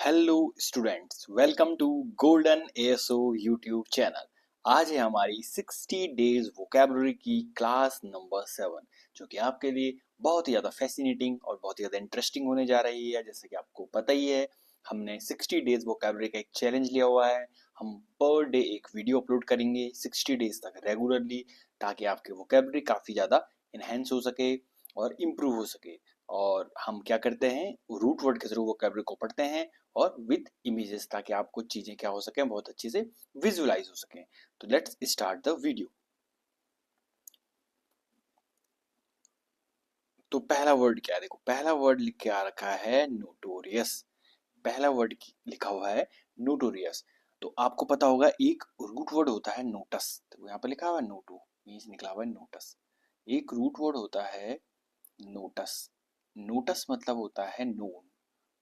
Hello students, welcome to golden ASO YouTube channel. आज है हमारी 60 डेज वोकैबुलरी की क्लास नंबर 7, जो कि आपके लिए बहुत ही ज़्यादा फैसिनेटिंग और बहुत ही ज़्यादा इंटरेस्टिंग होने जा रही है। जैसे कि आपको पता ही है, हमने 60 डेज वोकैबुलरी का एक चैलेंज लिया हुआ है। हम पर डे एक वीडियो अपलोड करेंगे 60 डेज तक रेगुलरली, ताकि आपकी वोकैबुलरी काफ़ी ज़्यादा इन्हेंस हो सके और इम्प्रूव हो सके। और हम क्या करते हैं, रूट वर्ड के थ्रू वोकैबुलरी को पढ़ते हैं और विद इमेजेस, ताकि आपको चीजें क्या हो सके, बहुत अच्छे से विजुअलाइज हो सके। तो लेट्स स्टार्ट द वीडियो। तो पहला वर्ड क्या है, देखो पहला वर्ड लिख के आ रखा है नोटोरियस। पहला वर्ड लिखा हुआ है नोटोरियस। तो आपको पता होगा एक रूट वर्ड होता है नोटस। तो यहाँ पे लिखा हुआ है नोटो, यहीं से निकला हुआ है नोटस। एक रूट वर्ड होता है नोटस। नोटस मतलब होता है नोन।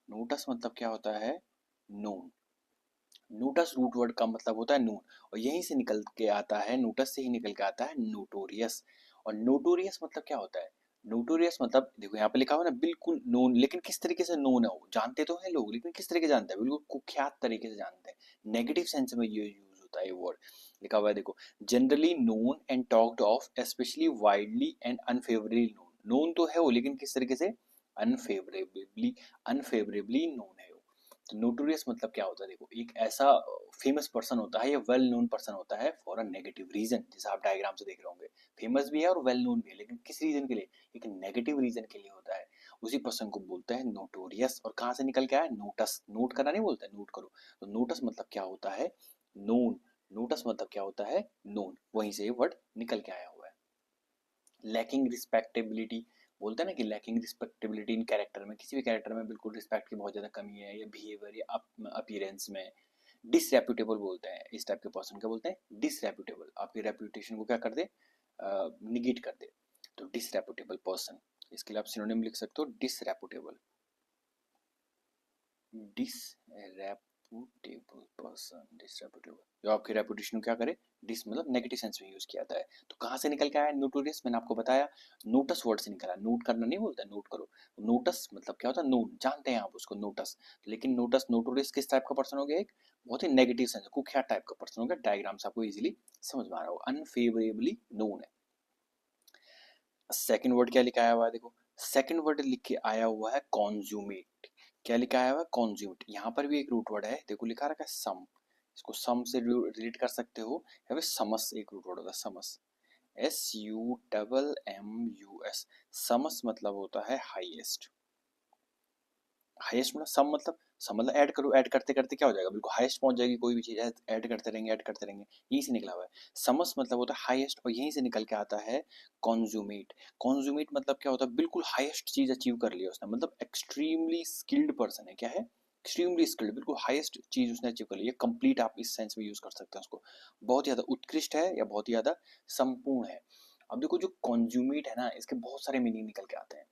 नोटस मतलब क्या होता है, नोन। नोटस रूट वर्ड का मतलब होता है नोन, और यहीं से निकल के आता है, नोटस से ही निकल के आता है नोटोरियस। और नोटोरियस मतलब क्या होता है, नोटोरियस मतलब देखो यहाँ पे लिखा हुआ है ना, बिल्कुल नोन। लेकिन किस तरीके से नोन है, वो जानते तो हैं लोग, लेकिन किस तरीके से जानते हैं, बिल्कुल कुख्यात तरीके से जानते हैं। नेगेटिव सेंस में ये यूज होता है ये वर्ड। लिखा हुआ है देखो, generally known and talked of, specially widely and unfavourably known. Known तो है वो, लेकिन किस तरीके से, अनफेवरेबली, अनफेवरेबली नोन है वो। तो नोटोरियस मतलब क्या होता है, देखो एक ऐसा फेमस पर्सन होता है या वेल नोन पर्सन होता है फॉर अ नेगेटिव रीजन। जैसे आप डायग्राम से देख रहे होंगे, फेमस भी है और वेल नोन भी है, लेकिन किस रीजन के लिए, एक नेगेटिव रीजन के लिए होता है। उसी पर्सन को बोलते हैं नोटोरियस। और कहाँ से निकल के आया, नोटस। नोट करना नहीं बोलता है, नोट करो। तो नोटस मतलब क्या होता है, नोन। नोटस मतलब क्या होता है, नोन। वहीं से ये वर्ड निकल के आया हुआ है। लैकिंग रिस्पेक्टेबिलिटी, बोलते हैं ना कि लैकिंग रिस्पेक्टेबिलिटी इन कैरेक्टर में, किसी भी कैरेक्टर में बिल्कुल रिस्पेक्ट की बहुत ज़्यादा कमी है, या बिहेवियर या अपीयरेंस में। डिसरेप्यूटेबल बोलते हैं इस टाइप के पर्सन, क्या बोलते हैं, डिसरेप्यूटेबल। आपकी रेपुटेशन को क्या कर दे, निगेट कर दे। तो डिसरेप्यूटेबल पर्सन, इसके लिए आप सिनोनिम लिख सकते हो, डिसरेप्यूटेबल। डिसरेपुटेबल पर्सन, डिसरेपुटेबल, जो आपकी रेपुटेशन को क्या करे, डिस मतलब नेगेटिव सेंस में यूज किया जाता है। तो कहाँ से निकल के आया नोटोरियस, मैंने आपको बताया, नोटस वर्ड से निकला। नोट करना नहीं बोलता, नोट करो। नोटस मतलब क्या होता है, नोन, जानते हैं आप उसको, नोटस। लेकिन नोटस, नोटोरियस किस टाइप का पर्सन हो गया, एक बहुत ही नेगेटिव सेंस, कुख्यात टाइप का पर्सन हो गया। डायग्राम से आपको इजीली समझ में आ रहा होगा, अनफेवरेबली नोन है। सेकंड वर्ड क्या लिखा आया हुआ है, देखो सेकंड वर्ड लिख के आया हुआ है कॉन्ज्यूमेट। क्या लिखा आया हुआ है, कॉन्ज्यूमेट। यहाँ पर भी एक रूट वर्ड है, देखो लिखा रखा है सम। इसको सम से रिलेट कर सकते हो, या फिर समस एक रूट वर्ड होता है, समस। SUMMUS। समस मतलब होता है हाईएस्ट। हाईएस्ट मतलब सम मतलब, सम मतलब ऐड करो, ऐड करते करते क्या हो जाएगा, बिल्कुल हाईएस्ट पहुंच जाएगी कोई भी चीज, ऐड करते रहेंगे, ऐड करते रहेंगे। यहीं से निकला हुआ है। समस मतलब होता है हाईएस्ट, और यहीं से निकल के आता है कॉन्ज्यूमेट। कॉन्ज्यूमेट मतलब क्या होता है, बिल्कुल हाईएस्ट चीज अचीव कर लिया उसने, मतलब एक्सट्रीमली स्किल्ड पर्सन है। क्या है, एक्सट्रीमली स्किल्ड, बिल्कुल हाईएस्ट चीज उसने अचीव कर ली है। कंप्लीट आप इस सेंस में यूज कर सकते हैं उसको, बहुत ही ज्यादा उत्कृष्ट है या बहुत ही ज्यादा संपूर्ण है। अब देखो जो कॉन्ज्यूमेट है ना, इसके बहुत सारे मीनिंग निकल के आते हैं।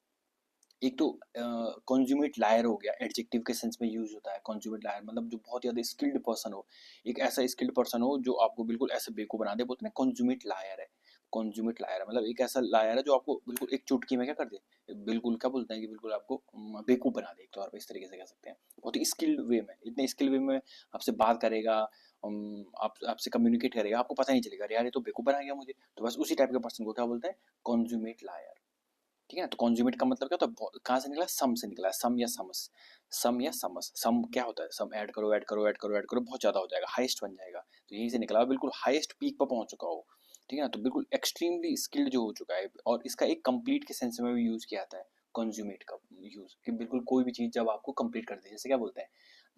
एक तो कॉन्ज्यूमेट लायर हो गया, एडजेक्टिव के सेंस में यूज होता है। कॉन्ज्यूमेट लायर मतलब जो बहुत ज़्यादा स्किल्ड पर्सन हो, एक ऐसा स्किल्ड पर्सन हो जो आपको बिल्कुल ऐसे बेवकूफ़ बना दे, बोलते हैं कॉन्ज्यूमेट लायर है। कॉन्ज्यूमेट लायर है मतलब एक ऐसा लायर है जो आपको बिल्कुल एक चुटकी में क्या कर दे, बिल्कुल क्या बोलते हैं कि बिल्कुल आपको बेवकूफ़ बना दे, एक तौर पर इस तरीके से कह सकते हैं। बहुत ही स्किल्ड वे में, इतने स्किल्ड वे में आपसे बात करेगा, आप आपसे कम्युनिकेट करेगा, आपको पता नहीं चलेगा, यार ये तो बेवकूफ़ बना गया मुझे। तो बस उसी टाइप के पर्सन को क्या बोलते हैं, कॉन्ज्यूमेट लायर। ठीक है ना। तो कॉन्ज्यूमेट का मतलब क्या होता है, कहाँ से निकला, सम से निकला है, सम या समस। सम या समस, सम क्या होता है, सम ऐड करो, ऐड करो, ऐड करो, ऐड करो, बहुत ज्यादा हो जाएगा, हाईएस्ट बन जाएगा। तो यहीं से निकला, बिल्कुल हाईएस्ट पीक पर पहुंच चुका हो। ठीक है ना। तो बिल्कुल एक्सट्रीमली स्किल्ड जो हो चुका है, और इसका एक कंप्लीट के सेंस में भी यूज किया जाता है कॉन्ज्यूमेट का यूज, कि बिल्कुल कोई भी चीज जब आपको कंप्लीट कर दे, जैसे क्या बोलते हैं,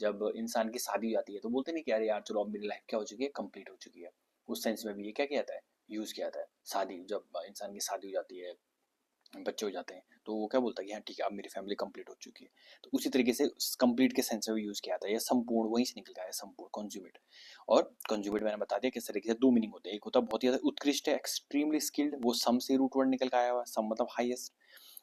जब इंसान की शादी हो जाती है तो बोलते नहीं कि अरे यार चलो अब मेरी लाइफ क्या हो चुकी है, कंप्लीट हो चुकी है। उस सेंस में भी ये क्या किया जाता है, यूज किया जाता है। शादी, जब इंसान की शादी हो जाती है, बच्चे हो जाते हैं, तो वो क्या बोलता है कि हाँ ठीक है अब मेरी फैमिली कंप्लीट हो चुकी है। तो उसी तरीके से कंप्लीट के सेंस में यूज किया था, या संपूर्ण, वहीं से निकल गया है संपूर्ण, कंज्यूमेट। और कंज्यूमेट मैंने बता दिया किस तरीके से, दो मीनिंग होते हैं, एक होता है बहुत ही ज्यादा उत्कृष्ट है, एक्सट्रीमली स्किल्ड, वो सम से रूट वर्ड निकल के आया हुआ, सम मतलब हाईएस्ट।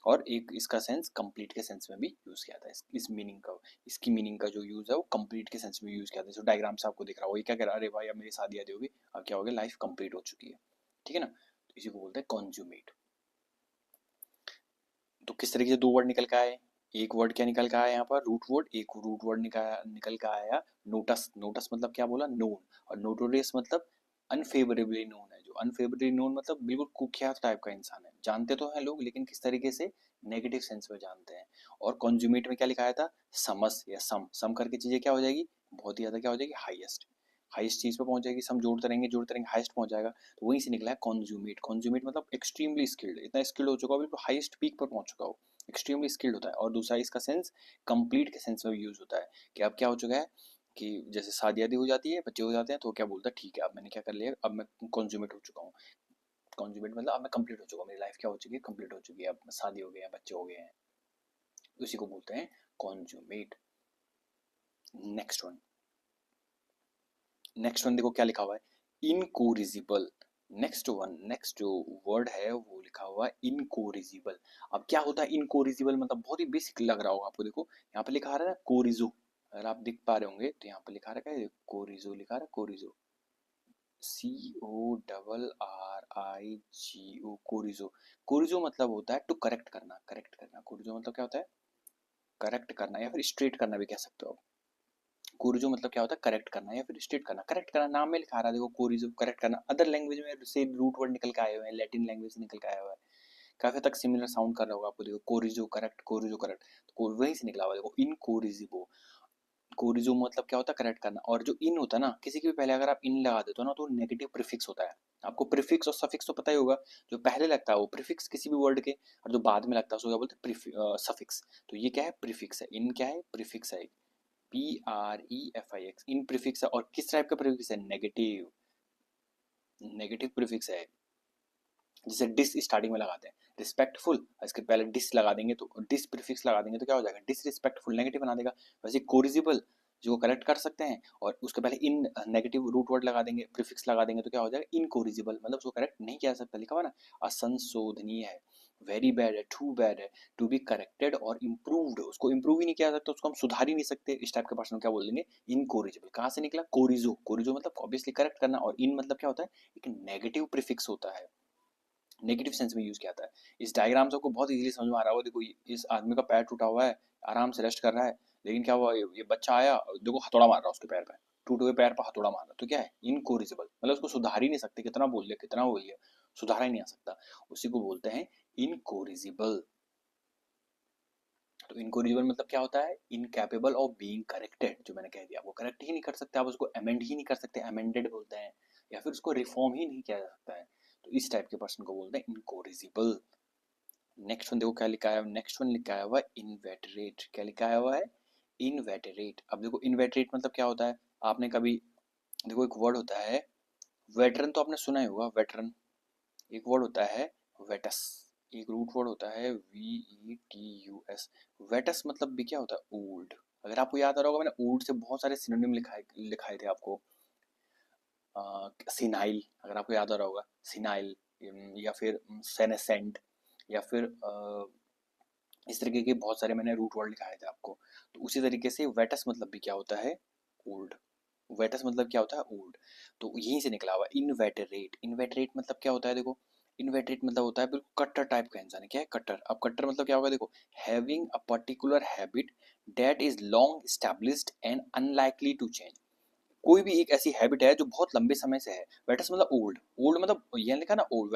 और एक इसका सेंस कंप्लीट के सेंस में भी यूज किया था, इस मीनिंग का, इसकी मीनिंग का जो यूज है वो कंप्लीट के सेंस में यूज किया था। डायग्राम से आपको दिख रहा हो, ये क्या कह रहा है, अरे भाई अब मेरी शादी आदि होगी, अब क्या हो गया, लाइफ कंप्लीट हो चुकी है। ठीक है ना। तो इसी को बोलते हैं कॉन्ज्यूमेट। तो किस तरीके से दो वर्ड निकल के आए, एक वर्ड क्या निकल के आया यहाँ पर, रूट वर्ड, एक रूट वर्ड निकल के आया नोटस। नोटस मतलब क्या बोला, नोन, और नोटोरियस मतलब अनफेवरेबली नोन है। जो अनफेवरेबली नोन मतलब बिल्कुल कुख्यात टाइप का इंसान है, जानते तो हैं लोग लेकिन किस तरीके से, नेगेटिव सेंस में जानते हैं। और कॉन्ज्यूमेट में क्या लिखा आया था, समस या सम करके चीजें क्या हो जाएगी, बहुत ही ज्यादा क्या हो जाएगी, हाईएस्ट, हाईएस्ट चीज पे पहुंच जाएगी, सम जोड़ते रहेंगे हाईएस्ट पहुंच जाएगा। तो वहीं से निकला है कॉन्ज्यूमेट। कॉन्ज्यूमेट मतलब एक्सट्रीमली स्किल्ड, इतना स्किल्ड हो चुका हो, बिल्कुल हाईएस्ट पीक पर पहुंच चुका हो, एक्सट्रीमली स्किल्ड होता है। और दूसरा इसका सेंस कंप्लीट के सेंस में भी यूज होता है, कि अब क्या हो चुका है कि जैसे शादी आदि हो जाती है, बच्चे हो जाते हैं, तो क्या बोलता है, ठीक है अब मैंने क्या कर लिया, अब मैं कॉन्ज्यूमेट हो चुका हूँ। कॉन्ज्यूमेट मतलब अब मैं कंप्लीट हो चुका हूँ, मेरी लाइफ क्या हो चुकी है, कंप्लीट हो चुकी है, अब शादी हो गई है, बच्चे हो गए हैं, उसी को बोलते हैं कॉन्ज्यूमेट। नेक्स्ट वन, नेक्स्ट वन देखो क्या लिखा हुआ है, इनकोरिजिबल। नेक्स्ट जो वर्ड है वो लिखा हुआ है इनकोरिजिबल। अब क्या होता है इनकोरिजिबल, मतलब बहुत ही बेसिक लग रहा होगा आपको, देखो यहाँ पे लिखा रहा है ना कोरिजो, अगर आप दिख पा रहे होंगे तो यहाँ पे लिखा रखा है कोरिजो, लिखा रहा है कोरिजो, CORRIGO, कोरिजो। कोरिजो मतलब होता है टू करेक्ट करना, करेक्ट करना। कोरिजो मतलब क्या होता है, करेक्ट करना, या फिर स्ट्रेट करना भी कह सकते हो। कोरिजो मतलब क्या होता है, करेक्ट करना या फिर स्ट्रेट करना। करेक्ट करना नाम में लिखा रहा है देखो, कोरिजो करेक्ट करना। अदर लैंग्वेज में से रूट वर्ड निकल के आए हुए हैं, लैटिन लैंग्वेज से निकल के आया हुआ है, काफी तक सिमिलर साउंड कर रहा होगा आपको, देखो कोरिजो करेक्ट, कोरिजो करेक्ट, तो वहीं से निकला हुआ देखो इनकोरिजिबो। कोरिजो मतलब क्या होता है, करेक्ट करना। और जो इन होता है ना, किसी के भी पहले अगर आप इन लगा देते हो ना, तो नेगेटिव प्रीफिक्स होता है। आपको प्रीफिक्स और सफिक्स तो पता ही होगा, जो पहले लगता है वो प्रीफिक्स किसी भी वर्ड के, और जो बाद में लगता है उसको क्या बोलते हैं, सफिक्स। तो ये क्या है, प्रीफिक्स है, इन क्या है, प्रीफिक्स है, PREFIX, इन प्रीफिक्स है। और किस टाइप का प्रीफिक्स है, नेगेटिव, नेगेटिव प्रीफिक्स है। जैसे डिस स्टार्टिंग में लगाते हैं, रिस्पेक्टफुल, इसके पहले डिस लगा देंगे, तो डिस प्रीफिक्स लगा देंगे तो क्या हो जाएगा, डिसरिस्पेक्टफुल, नेगेटिव बना देगा। वैसे कोरिजिबल जो करेक्ट कर सकते हैं, और उसके पहले इन नेगेटिव रूट वर्ड लगा देंगे, प्रीफिक्स लगा देंगे, तो क्या हो जाएगा, इनकोरिजिबल, मतलब उसको करेक्ट नहीं किया जा सकता, लिखा हुआ ना, असंशोधनीय है, वेरी बैड है, टू बी करेक्टेड और इम्प्रूव्ड, उसको इम्प्रूव ही नहीं किया जा सकता, उसको हम सुधार ही नहीं सकते। इस टाइप के पर्सन क्या बोल देंगे, इनकोरिजिबल। कहाँ से निकला, कोरिजो, कोरिजो मतलब ऑब्वियसली करेक्ट करना, और इन मतलब क्या होता है, एक नेगेटिव प्रीफिक्स होता है, नेगेटिव सेंस में यूज किया जाता है। इस डायग्राम से आपको बहुत इजीली समझ में आ रहा होगा, देखो इस आदमी का पैर टूटा हुआ है, आराम से रेस्ट कर रहा है, लेकिन क्या हुआ, ये बच्चा आया, देखो हथौड़ा मार रहा है उसके पैर पे, टूटे हुए पैर पर हथौड़ा मार रहा है, तो क्या है, इनकोरिजिबल, मतलब उसको सुधार ही नहीं सकते, कितना बोल लिया, सुधारा ही नहीं आ सकता, उसी को बोलते हैं इनकोरिजिबल। तो इनकोरिजिबल मतलब क्या होता है, इनकैपेबल ऑफ बीइंग करेक्टेड, जो मैंने कह दिया, वो करेक्ट ही नहीं कर सकते, आप उसको अमेंड ही नहीं कर सकते, अमेंडेड बोलते हैं, या फिर उसको रिफॉर्म ही नहीं किया जा सकता है, तो इस टाइप के पर्सन को बोलते हैं इनकोरिजिबल। नेक्स्ट वन देखो क्या लिखा है, नेक्स्ट वन लिखा है हुआ इनवेटरेट। क्या लिखा है हुआ है, इनवेटरेट। अब देखो इनवेटरेट मतलब क्या होता है, आपने कभी, देखो एक वर्ड होता है वेटरन, तो आपने सुना ही होगा वेटरन। एक वर्ड होता है वेटस, एक रूट वर्ड होता है VETUS। वेटस मतलब भी क्या होता है, ओल्ड। अगर आपको याद आ रहा होगा, मैंने ओल्ड से बहुत सारे सिनोनिम लिखाए थे आपको। सिनाइल, अगर आपको याद आ रहा होगा, सिनाइल, या फिर सेनेसेंट, या फिर इस तरीके के बहुत सारे मैंने रूट वर्ड लिखाए थे आपको। तो उसी तरीके से वेटस मतलब भी क्या होता है, ओल्ड। वेटस मतलब क्या होता है, ओल्ड। तो यहीं से निकला हुआ इनवेटरेट। इनवेटरेट मतलब क्या होता है, देखो इनवेटरेट मतलब होता है बिल्कुल कट्टर टाइप का इंसान है। क्या है, कट्टर। अब कट्टर मतलब क्या होगा, देखो having a particular habit that is long established and unlikely to change. कोई भी एक ऐसी हैबिट है जो बहुत लंबे समय से है। वेटस मतलब ओल्ड, ओल्ड मतलब ये लिखा ना ओल्ड,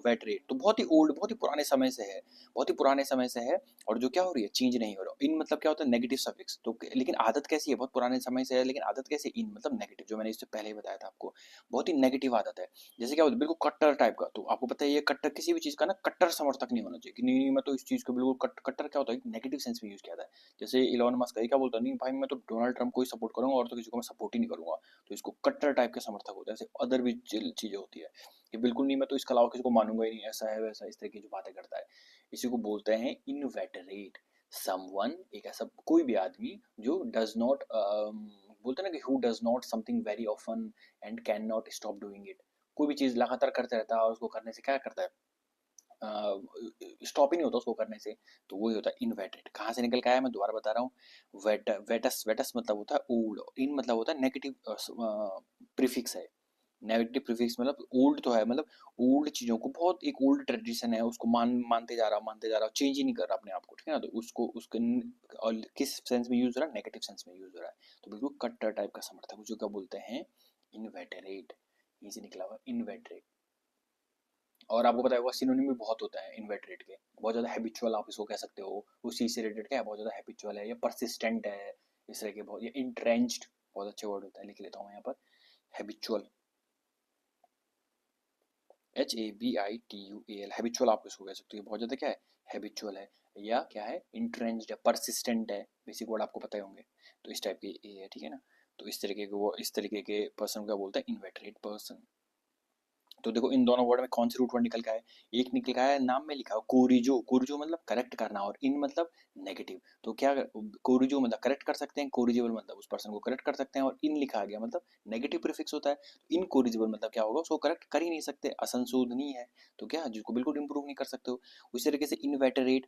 वेट रेट, तो बहुत ही ओल्ड, बहुत ही पुराने समय से है, बहुत ही पुराने समय से है, और जो क्या हो रही है, चेंज नहीं हो रहा। इन मतलब क्या होता है, नेगेटिव सफिक्स। तो लेकिन आदत कैसी है, बहुत पुराने समय से है, लेकिन आदत कैसी, इन मतलब नेगेटिव, जो मैंने इससे पहले ही बताया था आपको, बहुत ही नेगेटिव आदत है। जैसे क्या होता है, बिल्कुल कट्टर टाइप का। तो आपको पता है ये कट्टर, किसी भी चीज का ना कट्टर समर्थक नहीं होना चाहिए, कि नहीं मैं तो इस चीज को बिल्कुल कट्टर क्या होता है, नेगेटिव सेंस में यूज किया जाता है। जैसे इलॉन मस्क है, क्या बोलता है, नहीं भाई मैं तो डोनाल्ड ट्रंप को ही सपोर्ट करूंगा, और तो किसी को मैं सपोर्ट ही नहीं करूंगा। तो इसको कट्टर टाइप के समर्थक होते हैं। ऐसे अदर भी चीजें होती है कि बिल्कुल नहीं मैं तो इसके अलावा किसी को मानूंगा ही नहीं, ऐसा है वैसा, इस तरह की जो बातें करता है, इसी को बोलते हैं इनवेटरेट। समवन, एक ऐसा कोई भी आदमी जो डज नॉट, बोलते हैं ना कि who does not something very often and can not stop doing it. कोई भी चीज लगातार करते रहता है, और उसको करने से क्या करता है, स्टॉप ही नहीं होता उसको करने से। तो वही होता है इनवेटेड। कहाँ से निकल के आया, मैं दोबारा बता रहा हूँ, वेटस, वेटस मतलब होता है ओल्ड, इन मतलब होता है नेगेटिव प्रीफिक्स है, नेगेटिव प्रीफिक्स मतलब ओल्ड तो है, मतलब ओल्ड चीज़ों को, बहुत एक ओल्ड ट्रेडिशन है उसको मानते जा रहा, चेंज ही नहीं कर रहा अपने आप को, ठीक है ना, तो उसको उसके और किस सेंस में यूज हो रहा है, नेगेटिव सेंस में यूज हो रहा है, तो बिल्कुल कट्टर टाइप का समर्थक, जो क्या बोलते हैं इनवेटरेट, यहीं से निकला हुआ इनवेटरेट। और आपको पता होगा सिनोनिम भी बहुत होता है इन्वर्टरेट के, बहुत ज़्यादा हैबिचुअल आप इसको कह सकते हो, उस चीज़ से रिलेटेड क्या है, बहुत ज़्यादा हैबिचुअल है या परसिस्टेंट है, इस तरह के बहुत, या इंट्रेंच्ड, बहुत अच्छे वर्ड होता है, लिख लेता हूँ मैं यहाँ पर, हैबिचुअल, HABITUAL, हैबिचुअल आप इसको कह सकते हो, बहुत ज़्यादा क्या है, हैबिचुअल है, या क्या है, इंट्रेंच्ड है, परसिस्टेंट है, बेसिक वर्ड आपको पता ही होंगे, तो इस टाइप के ए है, ठीक है ना, तो इस तरीके के, वो इस तरीके के पर्सन को क्या बोलता है, इन्वेटरेट पर्सन। तो देखो इन दोनों वर्ड में कौन सी रूट वर्ड निकल का है, एक निकल का है नाम में लिखा है कोरिजो, कोरिजो मतलब करेक्ट करना, और इन मतलब नेगेटिव, तो क्या कोरिजो मतलब करेक्ट कर सकते हैं, कोरिजेबल मतलब उस पर्सन को करेक्ट कर सकते हैं, और इन लिखा गया मतलब नेगेटिव प्रीफिक्स होता है, तो इनकोरिजेबल मतलब क्या होगा, उसको करेक्ट कर ही नहीं सकते, असंशोधनीय है, तो क्या जिसको बिल्कुल इंप्रूव नहीं कर सकते हो। उसी तरीके से इनवेटरेट,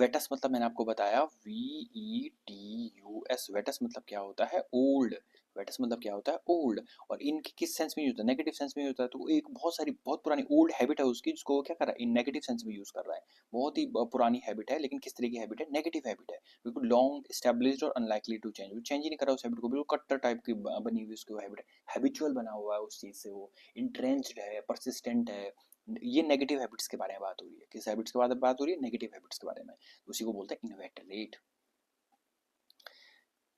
वेटस मतलब मैंने आपको बताया VETUS, वेटस मतलब क्या होता है, ओल्ड, वेटस मतलब क्या होता है, ओल्ड, और इन किस सेंस में यूज होता है, नेगेटिव सेंस में यूज होता है, तो एक बहुत सारी बहुत पुरानी ओल्ड हैबिट है उसकी, जिसको वो क्या कर रहा है, इन नेगेटिव सेंस में यूज कर रहा है, बहुत ही पुरानी हैबिट है, लेकिन किस तरह की हैबिट है, नेगेटिव हैबिट है, बिल्कुल लॉन्ग एस्टेब्लिश्ड और अनलाइकली टू चेंज, वो चेंज ही नहीं कर रहा उस हैबिट को, बिल्कुल कट्टर टाइप की बनी हुई उसकी हैबिट है, हैबिचुअल बना हुआ है उस चीज से, वो इंट्रेंच्ड है, परसिस्टेंट है, ये नेगेटिव हैबिट्स के बारे में बात हो रही है, किस हैबिट्स के बारे में बात हो रही है, नेगेटिव हैबिट्स के बारे में, उसी को बोलते हैं इन्वेटरेट।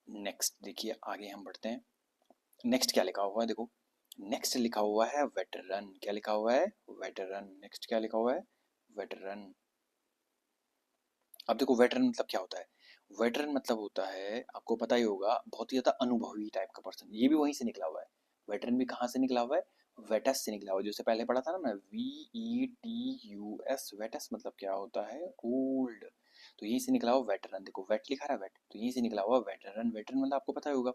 नेक्स्ट देखिए आगे हम बढ़ते हैं, नेक्स्ट क्या लिखा हुआ है देखो, नेक्स्ट लिखा हुआ है वेटरन, क्या लिखा हुआ है, वेटरन, नेक्स्ट क्या लिखा हुआ है, वेटरन। अब देखो वेटरन मतलब क्या होता है, वेटरन मतलब होता है, आपको पता ही होगा, बहुत ही ज्यादा अनुभवी टाइप का पर्सन, ये भी वहीं से निकला हुआ है, वेटरन भी कहाँ से निकला हुआ है, वेटस से निकला हुआ है, जैसे पहले पढ़ा था ना मैं, VETUS, वेटस मतलब क्या होता है, ओल्ड, तो यहीं से निकला हुआ वेटरन, देखो वेट लिखा रहा है, वेट, तो यहीं से निकला हुआ वेटरन, वेटरन मतलब आपको पता ही होगा,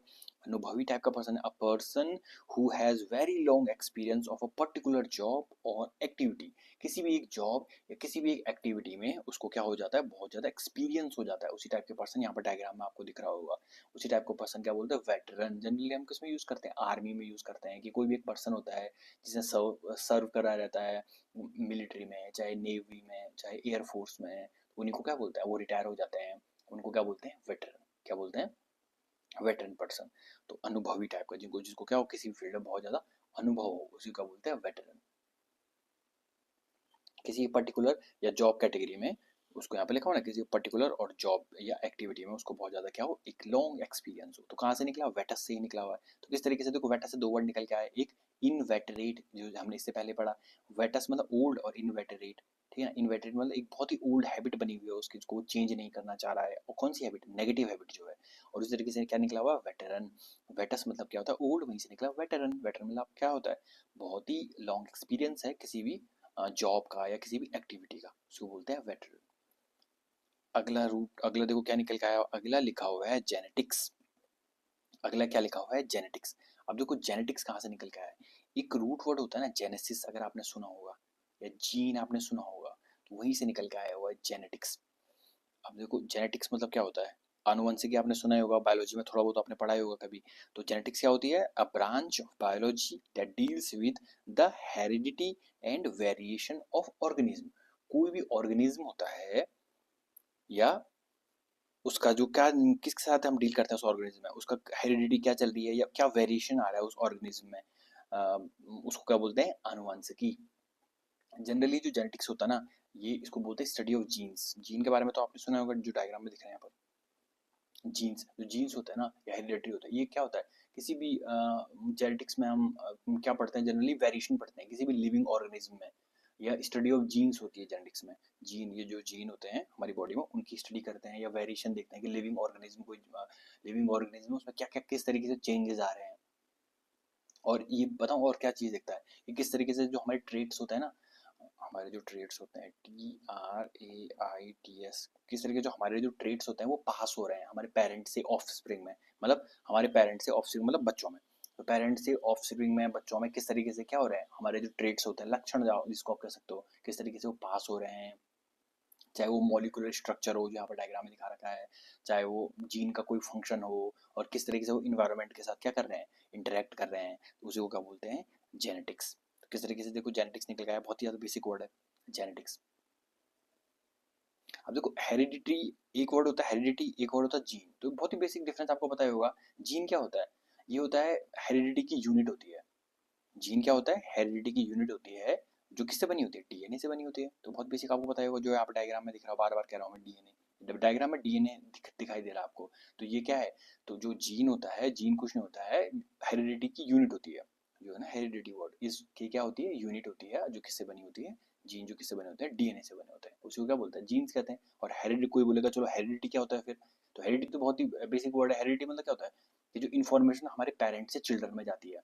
अनुभवी टाइप का पर्सन है, a person who has very long experience of a particular job और एक्टिविटी, किसी भी एक जॉब या किसी भी एक एक्टिविटी में उसको क्या हो जाता है, बहुत ज़्यादा एक्सपीरियंस हो जाता है, उसी टाइप के पर्सन यहाँ पर डायग्राम में आपको दिख रहा होगा, उसी टाइप को पर्सन क्या बोलते हैं, वेटरन। जनरली हम किसमें यूज़ करते हैं, आर्मी में यूज़ करते हैं, कि कोई भी एक पर्सन होता है जिसने सर्व सर्व करा रहता है, मिलिट्री में, चाहे नेवी में, चाहे एयरफोर्स में, उन्हीं को क्या बोलते हैं, वो रिटायर हो जाते हैं, उनको क्या बोलते हैं, वेटरन, क्या बोलते हैं, वेटरन पर्सन, तो अनुभवी टाइप का, जिनको जिसको क्या हो, किसी फील्ड में बहुत ज़्यादा अनुभव हो, उसी का बोलते हैं वेटरन, किसी पर्टिकुलर या जॉब कैटेगरी में, उसको यहाँ पे लिखा हो ना, किसी पर्टिकुलर और जॉब या एक्टिविटी में उसको बहुत ज़्यादा क्या हो, एक लॉन्ग एक्सपीरियंस हो, तो कहाँ से निकला, वेटस से ही निकला हुआ है, तो किस तरीके से देखो, वेटस से दो वर्ड निकल के आए, एक इनवेटरेट जो हमने इससे पहले पढ़ा, वेटस मतलब ओल्ड, और इनवेटरेट, ठीक है ना, इनवेटरेट मतलब एक बहुत ही ओल्ड हैबिट बनी हुई है उसकी, जिसको वो चेंज नहीं करना चाह रहा है, और कौन सी हैबिट, नेगेटिव हैबिट जो है, और उस तरीके से क्या निकला हुआ, वेटरन, वेटस मतलब क्या होता है, ओल्ड, वहीं से निकला वेटरन, वेटरन मतलब क्या होता है, बहुत ही लॉन्ग एक्सपीरियंस है किसी भी जॉब का या किसी भी एक्टिविटी का, उसको बोलते हैं वेटरन। अगला रूट, अगला देखो क्या निकल के आया, अगला लिखा हुआ है जेनेटिक्स, अगला क्या लिखा हुआ है, जेनेटिक्स। अब देखो जेनेटिक्स कहाँ से निकल के आया है, एक रूट वर्ड होता है ना जेनेसिस, अगर आपने सुना होगा, या जीन आपने सुना होगा, तो वहीं से निकल के आया हुआ है जेनेटिक्स। अब देखो जेनेटिक्स मतलब क्या होता है, आनुवंशिकी आपने सुना ही होगा, बायोलॉजी में थोड़ा बहुत आपने पढ़ा ही होगा कभी, तो जेनेटिक्स क्या होती है, a branch of biology that deals with the heredity and variation of organism, कोई भी ऑर्गेनिज्म होता है, या उसका जो क्या, किसके साथ हम डील करते हैं उस ऑर्गेनिज्म में, उसका हेरिडिटी क्या चल रही है, या क्या वेरिएशन आ रहा है उस ऑर्गेनिज्म में, उसको क्या बोलते हैं, आनुवंशिकी। जनरली जो जेनेटिक्स होता है ना, ये इसको बोलते हैं स्टडी ऑफ जीन्स, जीन के बारे में तो आपने सुना होगा, जो डायग्राम में दिख रहे हैं यहाँ पर, जीन्स, जो जीन्स होता है ना, या हेरिडिटी होता है, ये क्या होता है, किसी भी जेनेटिक्स में हम क्या पढ़ते हैं, जनरली वेरिएशन पढ़ते हैं किसी भी लिविंग ऑर्गेनिज्म में, या स्टडी ऑफ जीन्स होती है जेनेटिक्स में, जीन, ये जो जीन होते हैं हमारी बॉडी में, उनकी स्टडी करते हैं, या वेरिएशन देखते हैं कि लिविंग ऑर्गेनिज्म, कोई लिविंग ऑर्गेनिज्म उसमें क्या क्या किस तरीके से चेंजेस आ रहे हैं, और ये बताऊँ और क्या चीज़ देखता है, कि किस तरीके से जो हमारे ट्रेट्स होते हैं ना, हमारे जो ट्रेट्स होते हैं, TRAITS, किस तरीके जो हमारे जो ट्रेट्स होते हैं वो पास हो रहे हैं हमारे पेरेंट से ऑफ स्प्रिंग में, मतलब हमारे पेरेंट से ऑफ स्प्रिंग मतलब बच्चों में, तो पेरेंट से ऑफ स्प्रिंग में बच्चों में किस तरीके से क्या हो रहा है, हमारे जो ट्रेट्स होते हैं, लक्षण जाओ जिसको आप कह सकते हो, किस तरीके से वो पास हो रहे हैं, चाहे वो मॉलिक्यूलर स्ट्रक्चर हो जो यहाँ पर डायग्राम में दिखा रखा है, चाहे वो जीन का कोई फंक्शन हो, और किस तरीके से वो इन्वायरमेंट के साथ क्या कर रहे हैं, इंटरेक्ट कर रहे हैं, तो उसी को क्या बोलते हैं, जेनेटिक्स। तो किस तरीके से देखो जेनेटिक्स निकल गया, बहुत ही ज़्यादा बेसिक वर्ड है जेनेटिक्स। अब देखो हेरिडिटी एक वर्ड होता है, हेरिडिटी एक वर्ड होता है जीन। तो बहुत ही बेसिक डिफरेंस आपको पता ही होगा। जीन क्या होता है? ये होता है हेरिडिटी की यूनिट होती है। जीन क्या होता है? हेरिडिटी की यूनिट होती है, जो किससे बनी होती है? डीएनए से बनी होती है। तो बहुत बेसिक आपको पता ही होगा, जो यहाँ पे डायग्राम में दिख रहा है, बार बार कह रहा हूँ मैं, डीएनए डायग्राम में डीएनए दिखाई दे रहा है आपको। तो ये क्या है? तो जो जीन होता है, जीन कुछ नहीं होता है, हेरिडिटी की यूनिट होती है। जो है ना हेरिडिटी वर्ड, इसकी क्या होती है? यूनिट होती है, जो किससे बनी होती है? जीन जो किससे बने होते हैं? डीएनए से बने होते हैं। उसी को क्या बोलते हैं? जीन्स कहते हैं। और हेरिडिटी, कोई बोलेगा चलो हेरिडिटी क्या होता है फिर? तो हेरिडिटी तो बहुत ही बेसिक वर्ड है। हेरिडिटी मतलब क्या होता है? कि जो इन्फॉर्मेशन हमारे पेरेंट्स से चिल्ड्रन में जाती है,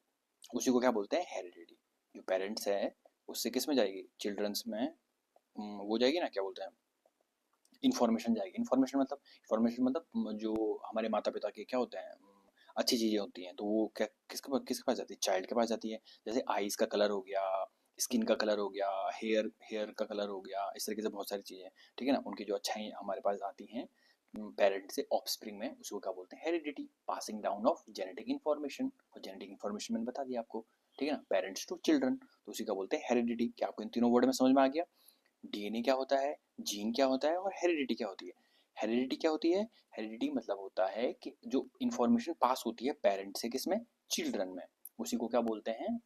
उसी को क्या बोलते हैं? हेरिडिटी। जो पेरेंट्स है उससे किस में जाएगी? चिल्ड्रंस में। वो जाएगी ना, क्या बोलते हैं, इन्फॉर्मेशन जाएगी। इन्फॉर्मेशन मतलब जो हमारे माता पिता के क्या होते हैं, अच्छी चीज़ें होती हैं, तो वो क्या किसके पास जाती है? चाइल्ड के पास जाती है। जैसे आईज का कलर हो गया, स्किन का कलर हो गया, हेयर हेयर का कलर हो गया, इस तरीके से बहुत सारी चीज़ें, ठीक है ना, उनकी जो अच्छाई हमारे पास आती हैं पेरेंट से ऑफस्प्रिंग में, उसको क्या बोलते हैं? Heredity, passing down of genetic information. और जेनेटिक इन्फॉर्मेशन मैंने बता दिया आपको, ठीक है ना, पेरेंट्स टू चिल्ड्रन, तो उसी का बोलते हैं हेरिडिटी। क्या आपको इन तीनों वर्ड में समझ में आ गया? डीएनए क्या होता है, जीन क्या होता है, और हेरिडिटी क्या होती है? हेरिडिटी क्या होती है? हेरिडिटी मतलब होता है कि जो इन्फॉर्मेशन पास होती है पेरेंट से किसमें? चिल्ड्रन में, उसी को क्या बोलते हैं?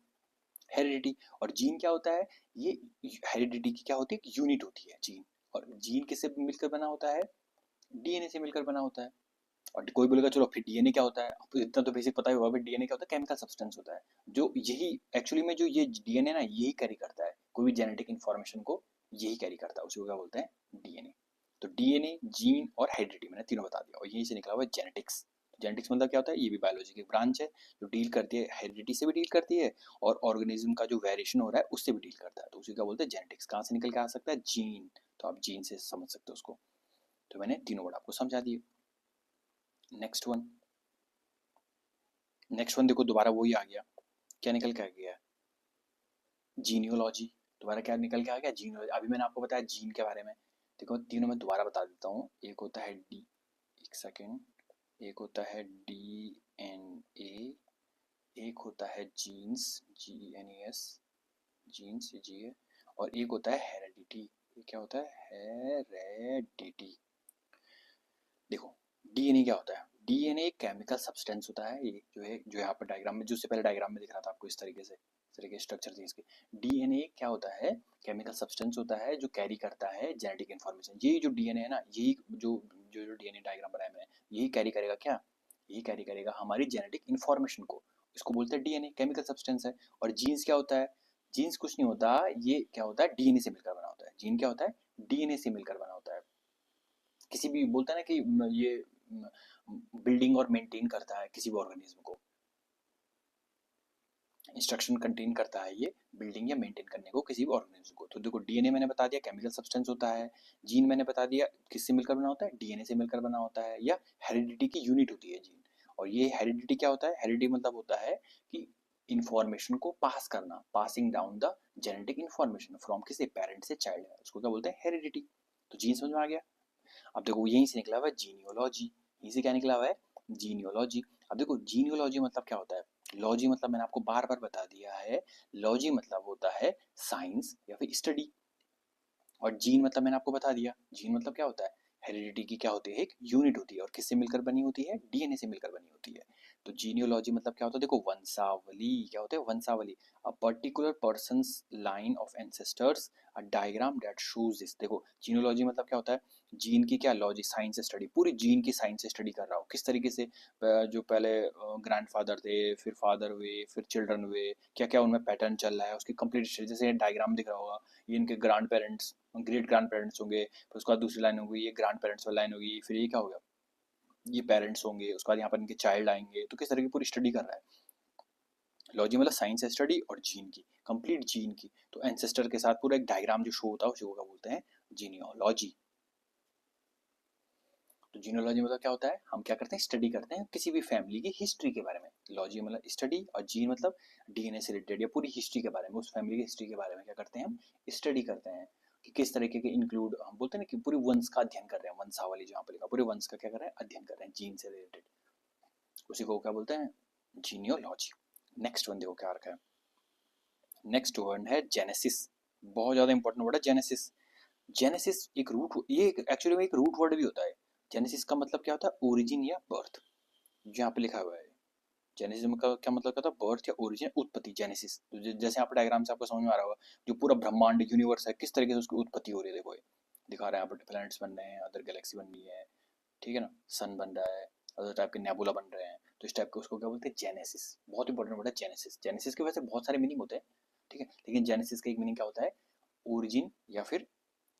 हेरिडिटी। और जीन क्या होता है? ये हेरिडिटी की क्या होती है? यूनिट होती है जीन। और जीन किससे मिलकर बना होता है? डीएनए से मिलकर बना होता है। और कोई बोलेगा चलो फिर डीएनए क्या होता है? आपको इतना तो बेसिक पता ही होगा, फिर डीएनए क्या होता है? केमिकल सब्सटेंस होता है, जो यही एक्चुअली में जो ये डीएनए ना, यही कैरी करता है कोई भी जेनेटिक इन्फॉर्मेशन को, यही कैरी करता है, उसी को क्या बोलते हैं? डीएनए। तो डीएनए, जीन और हेरिडिटी मैंने तीनों बता दिया, और यहीं से निकला हुआ है जेनेटिक्स। जेनेटिक्स मतलब क्या होता है? ये भी बायोलॉजी की ब्रांच है, जो डील करती है, हेरिडिटी से भी डील करती है, और ऑर्गेनिज्म का जो वेरिएशन हो रहा है उससे भी डील करता है, तो उसी का बोलते हैं जेनेटिक्स। कहाँ से निकल के आ सकता है? जीन। तो आप जीन से समझ सकते हो उसको। तो मैंने तीनों वर्ड आपको समझा दिए। नेक्स्ट वन, देखो दोबारा वही आ गया। क्या निकल के आ गया? जीनियोलॉजी। दोबारा क्या निकल के आ गया? जीनियोलॉजी। अभी मैंने आपको बताया जीन के बारे में। देखो तीनों मैं दोबारा बता देता हूँ। एक होता है डी, एक सेकेंड, एक होता है डीएनए, एक होता है जीन्स, जीएनएस, जीन्स जी है, और एक होता है हेरेडिटी। ये क्या होता है? हेरेडिटी। देखो डीएनए क्या होता है? डीएनए एक केमिकल सब्सटेंस होता है, ये जो यहाँ पर डायग्राम में, जो उससे पहले डायग्राम में दिख रहा था आपको, इस तरीके से, इस तरीके स्ट्रक्चर थी इसकी। डीएनए क्या होता है? केमिकल सब्सटेंस होता है, जो कैरी करता है जेनेटिक इन्फॉर्मेशन। यही जो डीएनए है ना, यही जो डीएनए डायग्राम बनाया मैंने, यही कैरी करेगा क्या? यही कैरी करेगा हमारी जेनेटिक इन्फॉर्मेशन को। इसको बोलते हैं डीएनए, केमिकल सब्सटेंस है। और जीन्स क्या होता है? जीन्स कुछ नहीं होता, ये क्या होता है? डीएनए से मिलकर बना होता है। जीन क्या होता है? डीएनए से मिलकर बना होता है। किसी भी बोलता है ना कि ये बिल्डिंग और मेंटेन करता है किसी भी ऑर्गेनिज्म को, इंस्ट्रक्शन कंटेन करता है ये बिल्डिंग या मेंटेन करने को किसी भी ऑर्गेनिज्म को। तो देखो डीएनए मैंने बता दिया केमिकल सब्सटेंस होता है, जीन मैंने बता दिया किससे मिलकर बना होता है? डीएनए से मिलकर बना होता है, या हेरिडिटी की यूनिट होती है जीन। और ये हेरिडिटी क्या होता है? हेरिडिटी मतलब होता है कि इंफॉर्मेशन को पास करना, passing down the genetic information from किसी पेरेंट से चाइल्ड है, उसको क्या बोलते हैं? हेरिडिटी। तो जीन समझ में आ गया। अब देखो यहीं से निकला हुआ है जीनियोलॉजी। यहीं से क्या निकला हुआ है? जीनियोलॉजी। अब देखो जीनियोलॉजी मतलब क्या होता है? लॉजी मतलब मैंने आपको बार बार बता दिया है, लॉजी मतलब होता है साइंस या फिर स्टडी। और जीन मतलब मैंने आपको बता दिया, जीन मतलब क्या होता है? हेरिडिटी की क्या होती है? एक यूनिट होती है, और किससे मिलकर बनी होती है? डीएनए से मिलकर बनी होती है। तो जीनियोलॉजी मतलब क्या होता है? देखो वंशावली। क्या होता है? वंशावली, a particular persons line of ancestors, a diagram that shows this. देखो जीनियोलॉजी मतलब क्या होता है? जीन की क्या लॉजी, साइंस स्टडी, पूरी जीन की साइंस स्टडी कर रहा हूँ, किस तरीके से जो पहले ग्रैंडफादर थे, फिर फादर हुए, फिर चिल्ड्रन हुए, क्या क्या उनमें पैटर्न चल रहा है, उसकी कंप्लीट स्टडी। जैसे डायग्राम दिख रहा होगा, ये इनके grand parents, great grand parents होंगे, फिर उसके बाद दूसरी लाइन होगी, ये ग्रैंड पेरेंट्स वाली लाइन होगी, फिर ये क्या होगा? ये पेरेंट्स होंगे, उसके बाद यहाँ पर इनके चाइल्ड आएंगे, तो किस तरह की पूरी स्टडी कर रहा है। लॉजी मतलब साइंस है स्टडी, और जीन की कंप्लीट जीन की, तो एंसेस्टर के साथ पूरा एक डायग्राम जो शो होता है, उसी को क्या बोलते हैं? जीनियोलॉजी। तो जीनोलॉजी मतलब क्या होता है? हम क्या करते हैं? स्टडी करते हैं किसी भी फैमिली की हिस्ट्री के बारे में। लॉजी मतलब स्टडी, और जीन मतलब डीएनए से रिलेटेड या पूरी हिस्ट्री के बारे में, उस फैमिली की हिस्ट्री के बारे में क्या करते हैं? हम स्टडी करते हैं कि किस तरीके के इंक्लूड, हम बोलते हैं ना कि पूरी वंश का अध्ययन कर रहे हैं, वंशावली जहाँ पर लिखा, पूरे वंश का क्या कर रहे हैं? अध्ययन कर रहे हैं जीन से रिलेटेड, उसी को क्या बोलते हैं? जीनियोलॉजी। नेक्स्ट वन देखो क्या रखा है। नेक्स्ट वर्ड है जेनेसिस, बहुत ज्यादा इंपॉर्टेंट वर्ड है जेनेसिस। जेनेसिस एक रूट, ये एक्चुअली में एक रूट वर्ड भी होता है। जेनेसिस का मतलब क्या होता है? ओरिजिन या बर्थ, जो यहाँ पे लिखा हुआ है। जेनेसिस का क्या मतलब क्या था? बर्थ या ओरिजिन, उत्पत्ति, जेनेसिस। तो जैसे आप डायग्राम से आपको समझ में आ रहा होगा, जो पूरा ब्रह्मांड यूनिवर्स है किस तरीके से उसकी उत्पत्ति हो रही है, देखो ये दिखा रहे हैं यहाँ पर, प्लैनेट्स बन रहे हैं, अदर गैलेक्सी बन रही है, ठीक है ना, सन बन रहा है, अदर टाइप के नेबुला बन रहे हैं, तो इस टाइप के उसको क्या बोलते हैं? जेनेसिस। बहुत इंपॉर्टेंट वर्ड है जेनेसिस। जेनेसिस के वैसे बहुत सारे मीनिंग होते हैं, ठीक है, लेकिन जेनेसिस का एक मीनिंग क्या होता है? ओरिजिन या फिर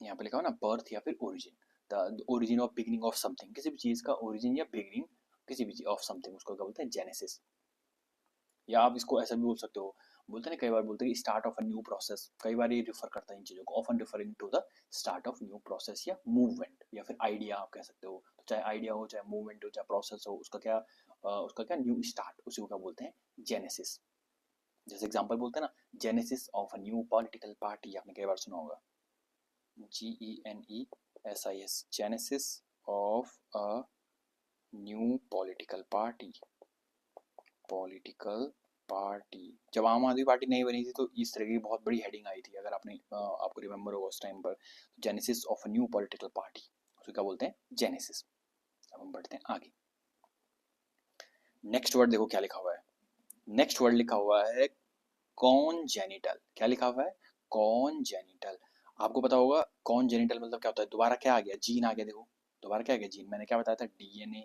यहाँ पे लिखा हो ना बर्थ या फिर origin, the origin of beginning of something, किसी भी चीज का ओरिजिन या बिगिनिंग किसी भी चीज ऑफ समथिंग, उसको क्या बोलते हैं? जेनेसिस। या आप इसको ऐसा भी बोल सकते हो, बोलते हैं ना कई बार बोलते हैं start of a new process, कई बार ये रिफर करता है इन चीज़ों को, often referring to the start of new process या मूवमेंट या फिर आइडिया आप कह सकते हो। तो चाहे आइडिया हो, चाहे मूवमेंट हो, चाहे प्रोसेस हो, उसका क्या न्यू स्टार्ट, उसी को क्या बोलते हैं? जेनेसिस। जैसे एग्जांपल बोलते हैं ना, genesis of a new political party, आपने कई बार सुना होगा, GENESIS, genesis of a new political party, political party. जब आम आदमी पार्टी नहीं बनी थी तो इस तरह की बहुत बड़ी हेडिंग आई थी, अगर आपने आपको रिमेम्बर होगा उस टाइम पर, genesis of a new political party, उसको क्या बोलते हैं? जेनेसिस। अब हम बढ़ते हैं आगे। नेक्स्ट वर्ड देखो क्या लिखा हुआ है। नेक्स्ट वर्ड लिखा हुआ है कॉन्जेनिटल। क्या लिखा हुआ है? कॉन्जेनिटल। आपको पता होगा कॉन्जेनिटल मतलब क्या होता है? दोबारा क्या आ गया? जीन आ गया। देखो दोबारा क्या आ गया? जीन। मैंने क्या बताया था? डीएनए,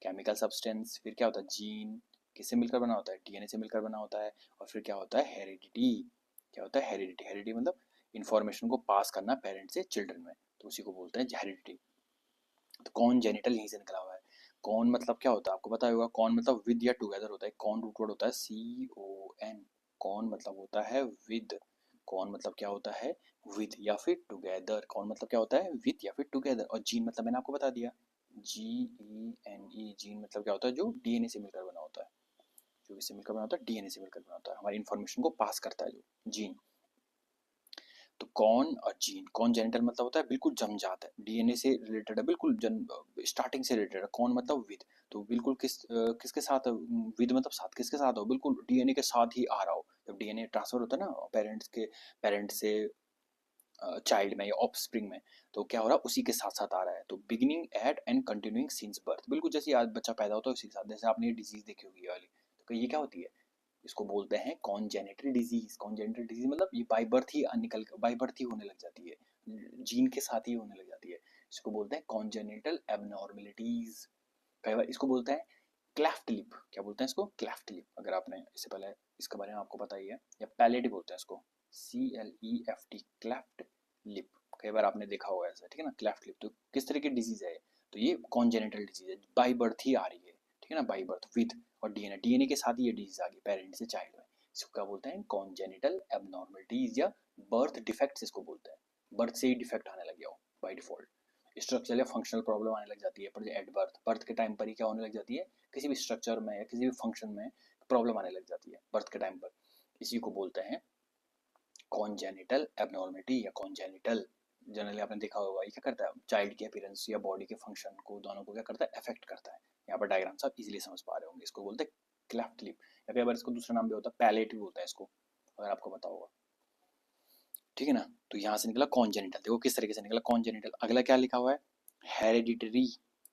केमिकल सब्सटेंस, फिर क्या होता है? जीन। किससे मिलकर बना होता है? डीएनए से मिलकर बना होता है। और फिर क्या होता है? हेरिडिटी। क्या होता है? हेरिडिटी। हेरिडिटी मतलब इन्फॉर्मेशन को पास करना पेरेंट्स से चिल्ड्रन में, तो उसी को बोलते हैं हेरिडिटी। तो कॉन जेनिटल यहीं से निकला हुआ है। कॉन मतलब क्या होता है? आपको पता होगा, कॉन मतलब विद या टुगेदर होता है। कॉन रूट वर्ड होता है CON। कॉन मतलब होता है विद। कॉन मतलब क्या होता है? विद या फिर टुगेदर। कॉन मतलब क्या होता है? विद या फिर टुगेदर। और जीन मतलब मैंने आपको बता दिया, GENE। जीन मतलब क्या होता है? जो डीएनए से मिलकर बना होता है, जो किससे मिलकर बना होता है? डीएनए से मिलकर बना होता है, हमारी इन्फॉर्मेशन को पास करता है जो जीन। तो कॉन और जीन, कॉन जेनिटल मतलब होता है बिल्कुल जन्मजात है, डीएनए से रिलेटेड है, बिल्कुल जन्म स्टार्टिंग से रिलेटेड है। कॉन मतलब विद, तो बिल्कुल किसके साथ? विद मतलब साथ, किसके साथ हो? बिल्कुल डीएनए के साथ ही आ रहा हो। जब डीएनए ट्रांसफर होता है ना पेरेंट्स से चाइल्ड में या ऑफस्प्रिंग में, तो क्या हो रहा है? उसी के साथ साथ आ रहा है। तो beginning eight and continuing since birth, बिल्कुल जैसे आज बच्चा पैदा होता है उसी के साथ। जैसे आपने ये डिजीज देखी होगी ये वाली, तो ये क्या होती है? इसको बोलते हैं कॉन्जेनिटल डिजीज। कॉन्जेनिटल डिजीज मतलब ये बाय बर्थ ही बाय बर्थ ही होने लग जाती है, जीन के साथ ही होने लग जाती है। इसको बोलते हैं कॉन्जेनिटल एबनॉर्मेलिटीज। कई बार इसको बोलते हैं क्लेफ्ट लिप। क्या बोलते हैं इसको? Cleft lip. अगर आपने इससे पहले इसके बारे में आपको पता ही है। या पैलेट बोलते हैं इसको, CLEFT, क्लेफ्ट लिप। कई बार आपने देखा होगा ऐसा, ठीक है ना, क्लेफ्ट लिप। तो किस तरह की डिजीज है? तो ये कॉन्जेनिटल डिजीज है, बाई बर्थ ही आ रही है, ठीक है ना, बाई बर्थ विद। और डीएनए के साथ ही ये डिजीज आ गई पेरेंट से चाइल्ड में। इसको क्या बोलते हैं? कॉन्जेनिटल एबनॉर्मलिटीज या बर्थ डिफेक्ट्स इसको बोलते हैं। बर्थ से ही डिफेक्ट आने लग गया हो बाई डिफॉल्ट, स्ट्रक्चरल या फंक्शनल प्रॉब्लम आने लग जाती है पर एट बर्थ। बर्थ के टाइम पर ही क्या होने लग जाती है? किसी भी स्ट्रक्चर में या किसी भी फंक्शन में प्रॉब्लम आने लग जाती है बर्थ के टाइम पर। इसी को बोलते हैं कॉन्जेनिटल एबनॉर्मिटी या कॉन्जेनिटल। जनरली आपने देखा होगा ये क्या करता है? चाइल्ड के अपीयरेंस या बॉडी के फंक्शन को, दोनों को क्या करता है? अफेक्ट करता है। यहाँ पर डायग्राम से आप इजीली समझ पा रहे होंगे। इसको बोलते हैं क्लेफ्ट लिप, या कई बार इसको दूसरा नाम भी होता है, पैलेट भी बोलता है इसको, अगर आपको पता होगा, ठीक है ना। तो यहाँ से निकला कॉन्जेनिटल। देखो किस तरीके से निकला कॉन्जेनिटल। अगला क्या लिखा हुआ है? हेरिडिटरी।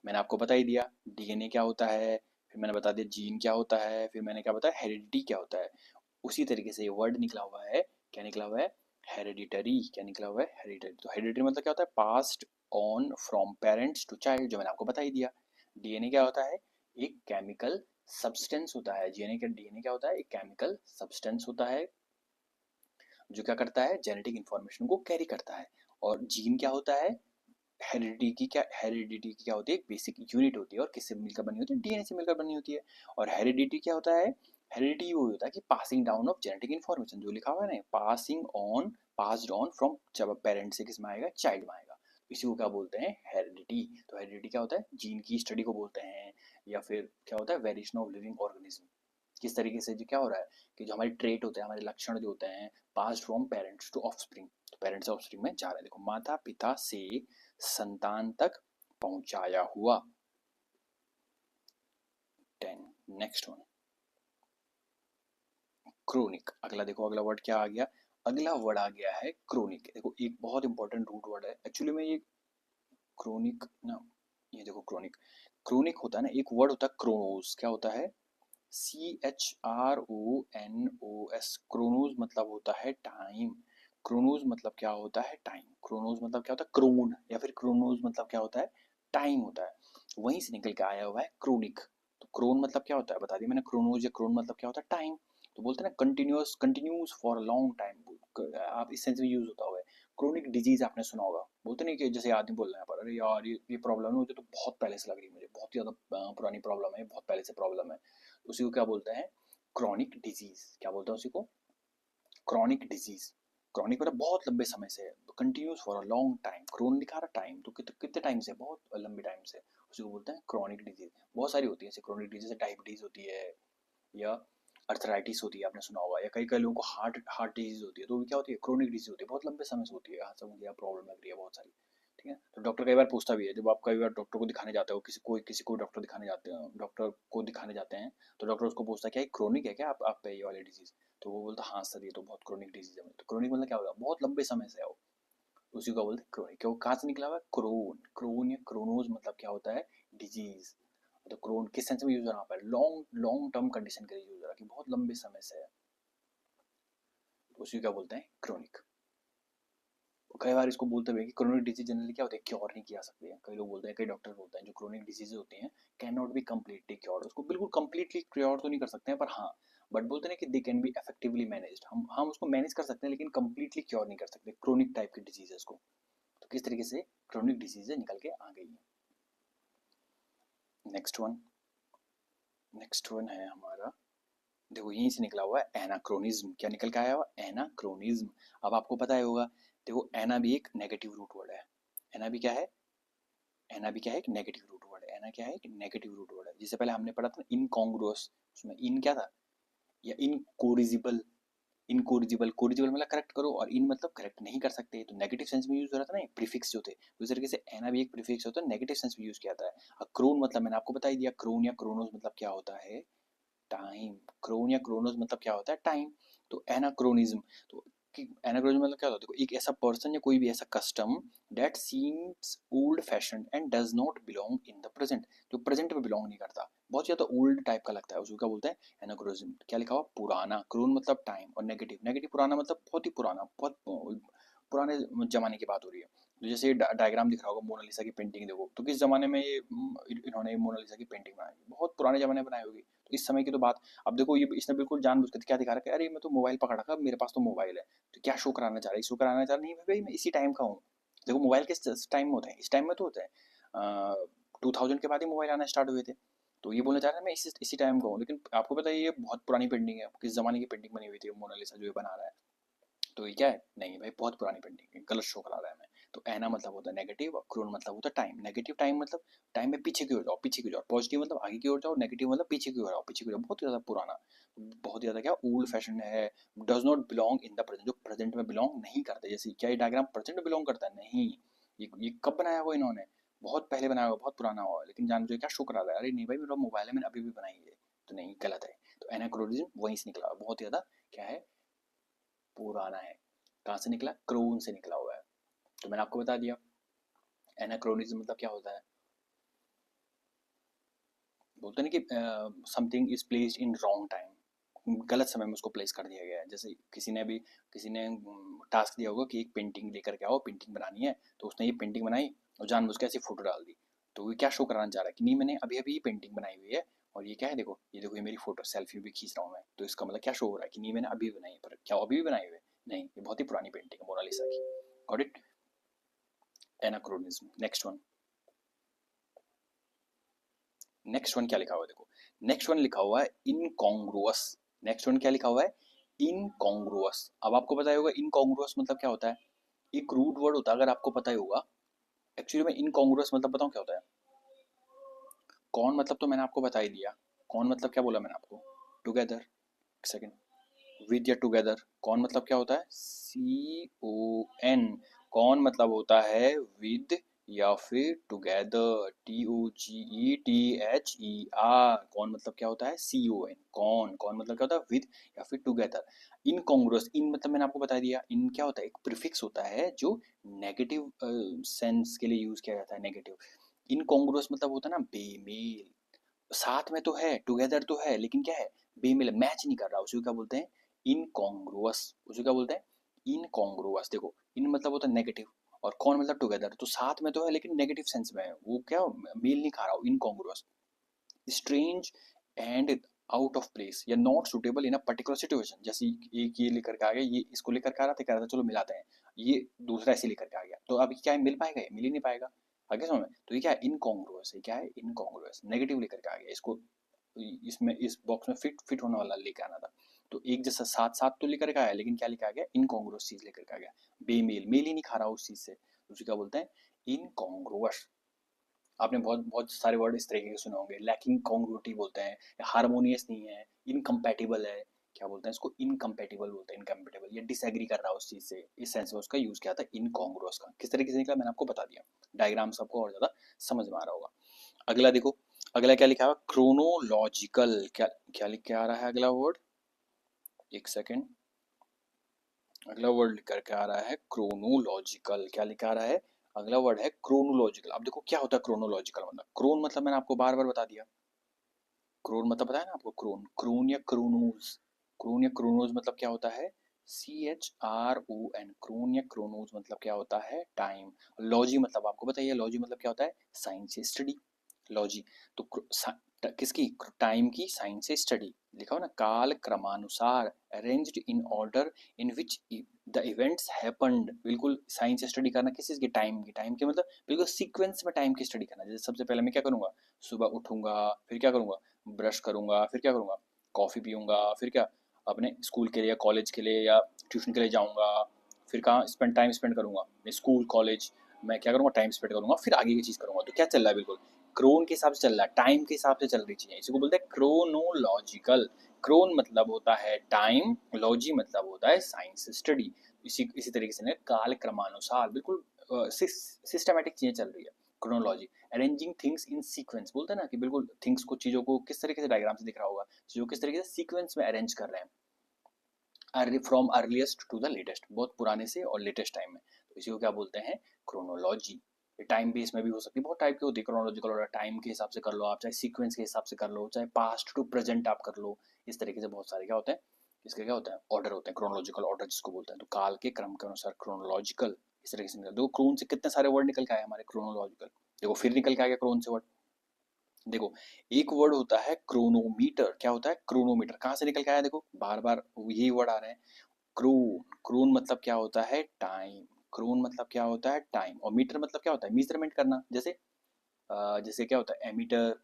मैंने आपको बता ही दिया डीएनए क्या होता है, फिर मैंने बता दिया जीन क्या होता है, फिर मैंने क्या बताया? हेरिडिटी क्या होता है। उसी तरीके से ये वर्ड निकला हुआ है। क्या निकला हुआ है? हेरिडिटरी। क्या निकला हुआ है? हेरिडिटरी। तो हेरिडिटरी मतलब क्या होता है? Passed on from parents to child, जो मैंने आपको बता ही दिया। डीएनए क्या होता है? एक केमिकल सब्सटेंस होता है। डीएनए क्या होता है? एक केमिकल सब्सटेंस होता है जो क्या करता है? जेनेटिक इंफॉर्मेशन को कैरी करता है। और जीन क्या होता है? हेरिडिटी की क्या होती है? एक बेसिक यूनिट होती है, और किससे मिलकर बनी होती है? डीएनए से मिलकर बनी होती है। और हेरिडिटी क्या होता है? हेरिडिटी वो होता है कि passing down of genetic information, जो लिखा हुआ है ना, पास्ड ऑन फ्रॉम पेरेंट से किस में आएगा? चाइल्ड में आएगा। इसी को क्या बोलते हैं? हेरिडिटी। तो हेरिडिटी क्या होता है? जीन की स्टडी को बोलते हैं। या फिर क्या होता है? Variation of living organism. किस तरीके से जो क्या हो रहा है कि जो हमारे ट्रेट होते हैं, हमारे लक्षण जो होते हैं, passed from parents to offspring, तो पेरेंट्स से ऑफस्प्रिंग में जा रहा है। देखो, माता पिता से संतान तक पहुंचाया हुआ। 10। Next one, chronic. अगला देखो, अगला वर्ड क्या आ गया, अगला वर्ड आ गया है क्रोनिक। देखो एक बहुत इंपॉर्टेंट रूट वर्ड है एक्चुअली में ये क्रोनिक ना, ये देखो क्रोनिक, क्रोनिक होता है ना, एक वर्ड होता है क्रोनोस, क्या होता है, CHRONOS, क्रोनोस मतलब होता है टाइम। क्रोनोस मतलब क्या होता है, टाइम। क्रोनोस मतलब क्या होता है, क्रोन, या फिर क्रोनोस मतलब क्या होता है, टाइम होता है। वहीं से निकल के आया हुआ है क्रोनिक। तो क्रोन मतलब क्या होता है बता दिया मैंने, क्रोनोस या क्रोन मतलब क्या होता है, टाइम। तो बोलते हैं ना continuous, continuous for a long time, आप इस सेंस में यूज होता हुआ है। क्रोनिक डिजीज आपने सुना होगा, बोलते नहीं कि जैसे आदमी बोल रहे हैं पर, अरे यार ये प्रॉब्लम है मुझे तो बहुत पहले से लग रही है, मुझे बहुत ज़्यादा पुरानी प्रॉब्लम है, बहुत पहले से प्रॉब्लम है, उसी को क्या बोलते हैं, क्रॉनिक डिजीज। क्या बोलते हैं उसी को, क्रॉनिक डिजीज। क्रॉनिक मतलब बहुत लंबे समय से, continuous for a long time, chron दिखा रहा टाइम, तो कितने टाइम से, बहुत लंबे टाइम से, उसी को बोलते हैं क्रॉनिक डिजीज। बहुत सारी होती है जैसे क्रॉनिक डिजीज, डायबिटीज होती है, या अर्थराइटिस होती है, आपने सुना होगा, या कई कई लोगों को हार्ट डिजीज होती है, तो वो क्या होती है, क्रोनिक डिजीज होती है, बहुत लंबे समय से होती है, हाँ समझ गया, प्रॉब्लम लग रही है बहुत सारी। ठीक है, तो डॉक्टर कई बार पूछता भी है, जब आप कई बार डॉक्टर को दिखाने जाते हो, किसी को डॉक्टर दिखाने जाते हैं, डॉक्टर को दिखाने जाते हैं, तो डॉक्टर उसको पूछता है क्या क्रोनिक है क्या आप पे ये वाली डिजीज, तो वो बोलता है हाँ सर ये तो बहुत क्रोनिक डिजीज है। तो क्रोनिक मतलब क्या होगा, बहुत लंबे समय से है वो, उसी को बोलते हैं क्रोनिक। क्यों, कहाँ से निकला हुआ है, क्रोन, क्रोन या क्रोनोज मतलब क्या होता है, डिजीज। तो क्रोन किस सेंस में यूज हो रहा है, लॉन्ग लॉन्ग टर्म कंडीशन के लिए यूज हो रहा है, कि बहुत लंबे समय से है, तो उसी का बोलते हैं क्रोनिक। कई बार इसको बोलते हुए कि क्रोनिक डिजीज जनरली क्या होते हैं, क्योर नहीं किया सकते हैं, कई लोग बोलते हैं, कई डॉक्टर बोलते हैं जो क्रोनिक डिजीज होती हैं can not be completely cured, उसको बिल्कुल कम्प्लीटली क्योर तो नहीं कर सकते हैं, पर हाँ, बट बोलते हैं कि they can be effectively managed, हम उसको मैनेज कर सकते हैं लेकिन कम्प्लीटली क्योर नहीं कर सकते क्रोनिक टाइप की डिजीजेस को। तो किस तरीके से क्रोनिक डिजीजेज निकल के आ गई है। नेक्स्ट वन, नेक्स्ट वन है हमारा, देखो यहीं से निकला हुआ है एनाक्रोनिज्म। क्या निकल के आया हुआ, एनाक्रोनिज्म। अब आपको पता ही होगा, देखो एना भी एक नेगेटिव रूट वर्ड है, एना भी क्या है, एना भी क्या है, एक नेगेटिव रूट वर्ड है, एना क्या है, एक नेगेटिव रूट वर्ड है। जिससे पहले हमने पढ़ा था इनकॉन्ग्रुअस, उसमें इन क्या था, या इनकोरिजिबल, इनकोरिजिबल, कोरिजिबल मतलब करेक्ट करो, और इन मतलब करेक्ट नहीं कर सकते, तो नेगेटिव सेंस में यूज हो रहा था ना, प्रीफिक्स जो थे, तो इस तरीके से एना भी एक प्रीफिक्स होता है, नेगेटिव सेंस में यूज किया जाता है। और क्रोन मतलब मैंने आपको बता ही दिया, क्रोन या क्रोनोस मतलब क्या होता है, टाइम। क्रोन या क्रोनोस मतलब क्या होता है, टाइम। तो एनाक्रोनिज्म, तो एनाक्रोनिज्म मतलब क्या होता है, देखो एक ऐसा पर्सन या कोई भी ऐसा custom that seems old fashion and does not belong in the present, जो प्रेजेंट में बिलोंग नहीं करता, बहुत ज़्यादा ओल्ड टाइप का लगता है, उसको क्या बोलते हैं, एनाक्रोनिज्म। क्या लिखा हुआ, पुराना, क्रोन मतलब टाइम, और नेगेटिव, नेगेटिव पुराना मतलब बहुत ही पुराना, बहुत पुराने जमाने की बात हो रही है। तो जैसे डायग्राम दिख रहा होगा मोनालिसा की पेंटिंग, देखो तो किस जमाने में ये इन्होंने मोनालिसा की पेंटिंग बनाई, बहुत पुराने जमाने में बनाई होगी, तो इस समय की तो बात। अब देखो ये इसने बिल्कुल जानबूझ के क्या दिखा रखा है, अरे मैं तो मोबाइल पकड़ रखा, मेरे पास तो मोबाइल है, तो क्या शो कराना चाह रहा है, शो कराना चाह रहा नहीं भाई मैं इसी टाइम का हूँ। देखो मोबाइल किस टाइम में होते हैं, इस टाइम में तो होते हैं 2000 के बाद ही मोबाइल आना स्टार्ट हुए थे, तो ये बोलना चाह रहा है मैं इसी टाइम का हूँ, लेकिन आपको पता है ये बहुत पुरानी पेंटिंग है, किस जमाने की पेंटिंग बनी हुई थी मोनालिसा जो ये बना रहा है, तो ये क्या है, नहीं भाई बहुत पुरानी पेंटिंग है, गलत शो करा रहा है हमें। तो एना मतलब होता है नेगेटिव, और क्रोन मतलब होता है टाइम। नेगेटिव टाइम मतलब टाइम में पीछे की ओर जाओ, पीछे की ओर, पॉजिटिव मतलब आगे की ओर जाओ, नेगेटिव मतलब पीछे की ओर आओ, पीछे की ओर, बहुत ज़्यादा पुराना, बहुत ज़्यादा क्या ओल्ड फैशन है, does not belong in the present, जो प्रेजेंट में बिलोंग नहीं करते। जैसे क्या ये डायग्राम प्रेजेंट में बिलोंग करता है, नहीं, ये कब बनाया हुआ इन्होंने, बहुत पहले बनाया हुआ, बहुत पुराना हुआ, लेकिन जान जो क्या शो करा रहा है, अरे नहीं भाई मेरा मोबाइल है, मैंने अभी भी बनाई है, तो नहीं, गलत है। तो एनाक्रोनिज्म वहीं से निकला, बहुत ज़्यादा क्या है, पुराना है। कहाँ से निकला, क्रोन से निकला हुआ है। तो मैंने आपको बता दिया एनाक्रोनिज्म मतलब क्या होता है, बोलते हैं कि something is placed in wrong time, गलत समय में उसको प्लेस कर दिया गया है। जैसे किसी ने टास्क दिया होगा कि एक पेंटिंग लेकर के आओ, पेंटिंग बनानी है, तो उसने ये पेंटिंग बनाई और जानबूझ के ऐसी फोटो डाल दी, तो ये क्या शो कराना चाह रहा है कि नहीं मैंने अभी अभी पेंटिंग बनाई हुई है, और ये क्या है, देखो ये मेरी फोटो सेल्फी भी खींच रहा हूँ मैं, तो इसका मतलब क्या शो हो रहा है कि नहीं मैंने अभी बनाई है, पर क्या अभी भी बनाई हुई है, नहीं ये बहुत ही पुरानी पेंटिंग है मोनालिसा की। Got it, anachronism. Next one, next one क्या लिखा हुआ है, देखो नेक्स्ट वन लिखा हुआ है इनकॉन्ग्रुअस। नेक्स्ट वन क्या लिखा हुआ है, इनकॉन्ग्रुअस। अब आपको पता ही होगा इनकॉन्ग्रुअस मतलब क्या होता है, एक रूट वर्ड होता है, अगर आपको पता ही होगा। एक्चुअली में इनकॉन्ग्रुअस मतलब बताऊं क्या होता है, कौन मतलब तो मैंने आपको बता ही दिया, कौन मतलब क्या बोला मैंने आपको, टुगेदर, सेकंड, विद या टुगेदर। कौन मतलब क्या होता है, CON, कौन मतलब होता है विद या फिर टुगेदर, TOGETHER। कौन मतलब क्या होता है, CON, कौन, कौन मतलब क्या होता है विद, या फिर टुगेदर। इनकॉन्ग्रुअस, इन मतलब मैंने आपको बता दिया, इन क्या होता है, एक प्रीफिक्स होता है जो नेगेटिव सेंस के लिए यूज किया जाता है, नेगेटिव। इनकॉन्ग्रुअस मतलब होता है ना बेमेल, साथ में तो है, टुगेदर तो है, लेकिन क्या है, बेमेल, मैच नहीं कर रहा, उसी को क्या बोलते हैं, इनकॉन्ग्रुअस। उसी को क्या बोलते हैं, इनकॉन्ग्रुअस। देखो, इन मतलब होता है नेगेटिव, और कौन मतलब टुगेदर, तो साथ में तो है लेकिन नेगेटिव सेंस में है, वो क्या मेल नहीं खा रहा हो, incongruous. Strange and out of place, या not suitable in a particular situation. जैसे एक ये लेकर के आ गया, ये इसको लेकर के आ रहा था, कह रहा था चलो मिलाते हैं, ये दूसरा ऐसे लेकर के आ गया, तो अब क्या है, मिल पाएगा, ये मिल ही नहीं पाएगा। आगे समझ में, तो ये क्या है, इनकॉन्ग्रुअस है, क्या है, इनकॉन्ग्रुअस, नेगेटिव लेकर के आ गया, इसको इसमें इस बॉक्स में फिट फिट होने वाला लेकर आना था। तो एक जैसा साथ साथ तो लेकर के आया, लेकिन क्या लेकर आ गया, इनकॉन्ग्रुअस चीज लेकर के आ गया, बेमेल, मेल ही नहीं खा रहा उस चीज से, उसे क्या बोलते हैं, इनकॉन्ग्रुअस। आपने बहुत बहुत सारे वर्ड इस तरीके के सुने होंगे, लैकिंग कॉन्ग्रुइटी बोलते हैं, हारमोनियस नहीं है, इनकम्पैटिबल है, क्या बोलते हैं इसको, इनकम्पैटिबल बोलते हैं, इनकम्पैटिबल, ये डिसएग्री कर रहा है उस चीज से, इस सेंस में उसका यूज किया था इनकॉन्ग्रुअस का। किस तरीके से निकला मैंने आपको बता दिया, डायग्राम सबको और ज्यादा समझ में आ रहा होगा। अगला देखो, अगला क्या लिखा हुआ, क्रोनोलॉजिकल, क्या क्या लिख के आ रहा है अगला वर्ड, एक सेकेंड, अगला वर्ड लिख करके आ रहा है क्रोनोलॉजिकल, क्या लिखा आ रहा है, अगला वर्ड है क्रोनोलॉजिकल। अब देखो क्या होता है क्रोनोलॉजिकल मतलब, क्रोन मतलब मैंने आपको बार बार बता दिया, क्रोन मतलब पता है ना आपको, क्रोन, क्रोन या क्रोनोज, क्रोन या क्रोनोज मतलब क्या होता है, CHRON, क्रोन या क्रोनोज मतलब क्या होता है, टाइम। लॉजी मतलब आपको बताइए, लॉजी मतलब क्या होता है, साइंस से स्टडी, लॉजी। तो किसकी, टाइम की साइंस से स्टडी, लिखा हो ना, काल क्रमानुसार, arranged in order in which the events happened, बिल्कुल साइंस से स्टडी करना किस चीज की, टाइम की, टाइम के मतलब बिल्कुल सीक्वेंस में टाइम की स्टडी करना। जैसे सबसे पहले मैं क्या करूंगा, सुबह उठूंगा, फिर क्या करूंगा, ब्रश करूंगा, फिर क्या करूंगा, कॉफी पीऊंगा, फिर क्या, अपने स्कूल के लिए, कॉलेज के लिए, या ट्यूशन के लिए जाऊंगा, फिर कहाँ स्पेंड टाइम स्पेंड करूंगा, मैं स्कूल कॉलेज, मैं क्या करूंगा, टाइम स्पेंड करूंगा, फिर आगे की चीज करूंगा। तो क्या चल रहा है, बिल्कुल क्रोन के हिसाब से चल रहा है, टाइम के हिसाब से चल रही चीजें, इसी को बोलते हैं क्रोनोलॉजिकल। क्रोन मतलब होता है टाइम, लॉजी मतलब होता है साइंस स्टडी। इसी तरीके से काल क्रमानुसार, बिल्कुल सिस्टमेटिक चीजें चल रही है, chronology. Arranging things in sequence, बोलते हैं ना कि बिल्कुल थिंग्स को, चीजों को किस तरीके से, डायग्राम से दिख रहा होगा, चीजों को किस तरीके से सीक्वेंस में अरेंज कर रहे हैं, from earliest to the latest, बहुत पुराने से और लेटेस्ट टाइम में, तो इसी को क्या बोलते हैं, क्रोनोलॉजी। टाइम बेस में भी हो सकती है, बहुत टाइप की होती है क्रोनोलॉजिकल ऑर्डर, टाइम के हिसाब से कर लो आप, चाहे सीक्वेंस के हिसाब से कर लो, चाहे पास्ट टू प्रेजेंट आप कर लो, इस तरीके से बहुत सारे क्या होते हैं, इसके क्या होता है, ऑर्डर होते हैं, क्रोनोलॉजिकल ऑर्डर जिसको बोलते हैं। तो काल के क्रम के अनुसार क्रोनोलॉजिकल, इस तरीके से निकल, देखो क्रोन से कितने सारे वर्ड निकल के आए हमारे, क्रोनोलॉजिकल। देखो फिर निकल के आ गया क्रोन से वर्ड। देखो एक वर्ड होता है क्रोनोमीटर, क्या होता है, क्रोनोमीटर, कहाँ से निकल के आया, देखो बार बार यही वर्ड आ रहे हैं, क्रोन, क्रोन मतलब क्या होता है, टाइम, क्रोन मतलब क्या होता है, टाइम, और मीटर मतलब क्या होता है, मेजरमेंट करना। जैसे जैसे क्या होता है, एमीटर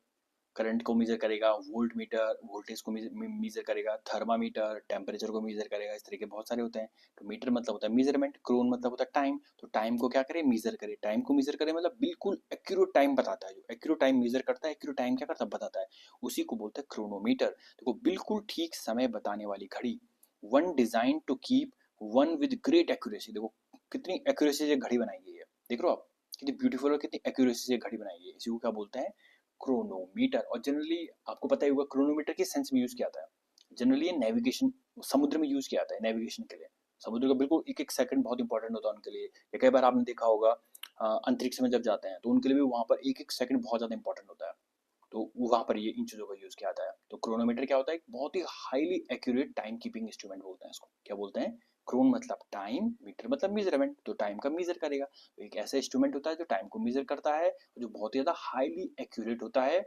करंट को मेजर करेगा, वोल्ट मीटर वोल्टेज को मेजर करेगा, थर्मामीटर टेम्परेचर को मेजर करेगा, इस तरीके बहुत सारे होते हैं। तो मीटर मतलब होता है मेजरमेंट, क्रोन मतलब होता है टाइम, तो टाइम को क्या करे, मेजर करे, टाइम को मेजर करे मतलब बिल्कुल एक्यूरेट टाइम बताता है, जो एक्यूरेट टाइम मेजर करता है, एक्यूरेट टाइम क्या करता है, बताता है, उसी को बोलते हैं क्रोनोमीटर। देखो बिल्कुल ठीक समय बताने वाली घड़ी, one design to keep one with great accuracy. देखो कितनी एक्यूरेसी से घड़ी बनाई गई है, देख रहे हो आप, कितनी ब्यूटीफुल और कितनी एक्यूरेसी से घड़ी बनाई गई है, इसी को क्या बोलते हैं, क्रोनोमीटर। और जनरली आपको पता ही होगा क्रोनोमीटर किस सेंस में यूज किया जाता है, जनरली ये नेविगेशन, समुद्र में यूज किया जाता है नेविगेशन के लिए। समुद्र का बिल्कुल एक एक सेकंड बहुत इंपॉर्टेंट होता है उनके लिए, या कई बार आपने देखा होगा अंतरिक्ष में जब जाते हैं तो उनके लिए भी वहां पर एक एक सेकंड बहुत ज्यादा इंपॉर्टेंट होता है, तो वहां पर ये इन चीजों का यूज किया जाता है। तो क्रोनोमीटर क्या होता है, एक बहुत ही highly accurate time keeping instrument बोलते हैं इसको, क्या बोलते हैं, क्रोन मतलब टाइम, मीटर मतलब मेजरमेंट, तो टाइम का मेजर करेगा, तो एक ऐसा इंस्ट्रूमेंट होता है जो टाइम को मेजर करता है, जो बहुत ही ज्यादा हाईली एक्यूरेट होता है,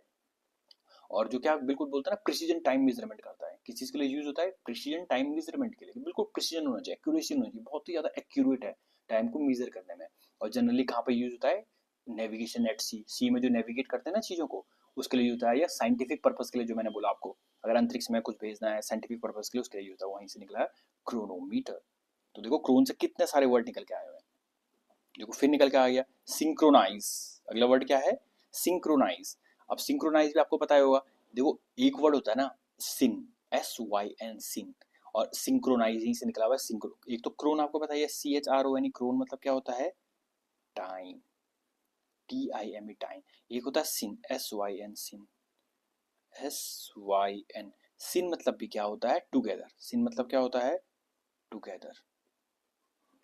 और जो क्या बिल्कुल बोलते हैं ना, प्रिसीजन टाइम मेजरमेंट करता है। किस चीज के लिए यूज होता है, प्रिसीजन टाइम मेजरमेंट के लिए, बिल्कुल प्रिसीजन होना चाहिए, एक्यूरेसी होना चाहिए, बहुत ही ज्यादा एक्यूरेट है टाइम को मेजर करने में। और जनरली कहाँ पे यूज होता है, नेविगेशन एट सी, सी में जो नेविगेट करते हैं ना चीजों को, उसके लिए यूज होता है, या साइंटिफिक पर्पज के लिए, जो मैंने बोला आपको, अगर अंतरिक्ष में कुछ भेजना है साइंटिफिक पर्पज के लिए, उसके लिए यूज होता है, वहीं से निकला है क्रोनोमीटर। तो देखो क्रोन से कितने सारे वर्ड निकल के आए हुए हैं। देखो फिर निकल के आ गया सिंक्रोनाइज, अगला वर्ड क्या है, सिंक्रोनाइज। अब सिंक्रोनाइज भी आपको पता ही होगा। देखो एक वर्ड होता है ना, सिन, SYN, सिन, और सिंक्रोनाइजिंग से निकला हुआ है सिंक्रो। एक तो क्रोन आपको पता है, CHRON, क्रोन मतलब क्या होता है, टाइम, TIME टाइम। एक होता है सिन, SYN सिन, SYN। सिन मतलब भी क्या होता है? टुगेदर। सिन मतलब क्या होता है? टुगेदर।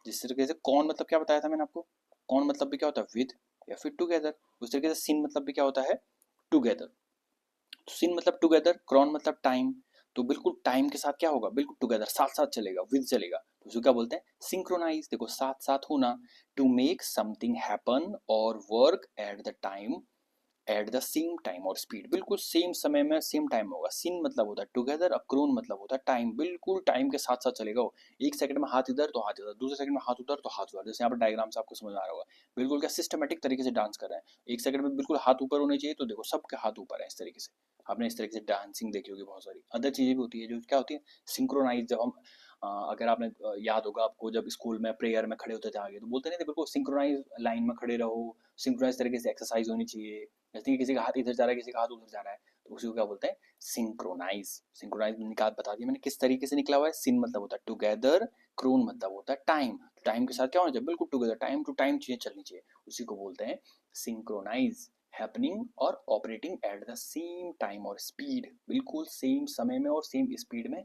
जिस तरीके से कौन मतलब क्या बताया था मैंने आपको? कौन मतलब भी क्या होता है? विद या फिर टुगेदर। उस तरीके से सिन मतलब भी क्या होता है? टुगेदर। तो सिन मतलब टुगेदर, क्रॉन मतलब टाइम। तो बिल्कुल टाइम के साथ क्या होगा? बिल्कुल टुगेदर, साथ साथ चलेगा, विद चलेगा। तो उसको क्या बोलते हैं? सिंक्रोनाइज। देखो साथ साथ होना, टू मेक समथिंग हैपन और work at the time, at the same time और स्पीड। बिल्कुल सेम समय में सेम टाइम होगा। सिन मतलब होता है टुगेदर, अक्रोन मतलब होता है टाइम। बिल्कुल टाइम के साथ साथ चलेगा वो। एक सेकंड में हाथ इधर तो हाथ इधर, दूसरे सेकंड में हाथ उधर तो हाथ उधर। जैसे यहाँ पर डायग्राम से आपको समझ में आ रहा होगा। बिल्कुल क्या सिस्टमेटिक तरीके से डांस कर रहे हैं। एक सेकंड में बिल्कुल हाथ ऊपर होने चाहिए, तो देखो सबके हाथ ऊपर है इस तरीके से। आपने इस तरीके से डांसिंग देखी होगी। बहुत सारी अदर चीजें भी होती है जो क्या होती है? सिंक्रोनाइज। जब हम अगर आपने याद होगा आपको, जब स्कूल में प्रेयर में खड़े होते थे आगे, तो बोलते नहीं थे बिल्कुल सिंक्रोनाइज लाइन में खड़े रहो, सिंक्रोनाइज तरीके से एक्सरसाइज होनी चाहिए। जैसे कि किसी का हाथ इधर जा रहा है, किसी का हाथ उधर जा रहा है, तो उसी को क्या बोलते हैं? सिंक्रोनाइज। सिंक्रोनाइज निकाल बता दिया मैंने किस तरीके से निकला हुआ है। सिन मतलब होता है टुगेदर, क्रोन मतलब होता है टाइम। टाइम के साथ क्या होना चाहिए? बिल्कुल टुगेदर, टाइम टू टाइम चीजें चलनी चाहिए। उसी को बोलते हैं सिंक्रोनाइज। हैपनिंग और operating at the same time और स्पीड। बिल्कुल सेम समय में और सेम स्पीड में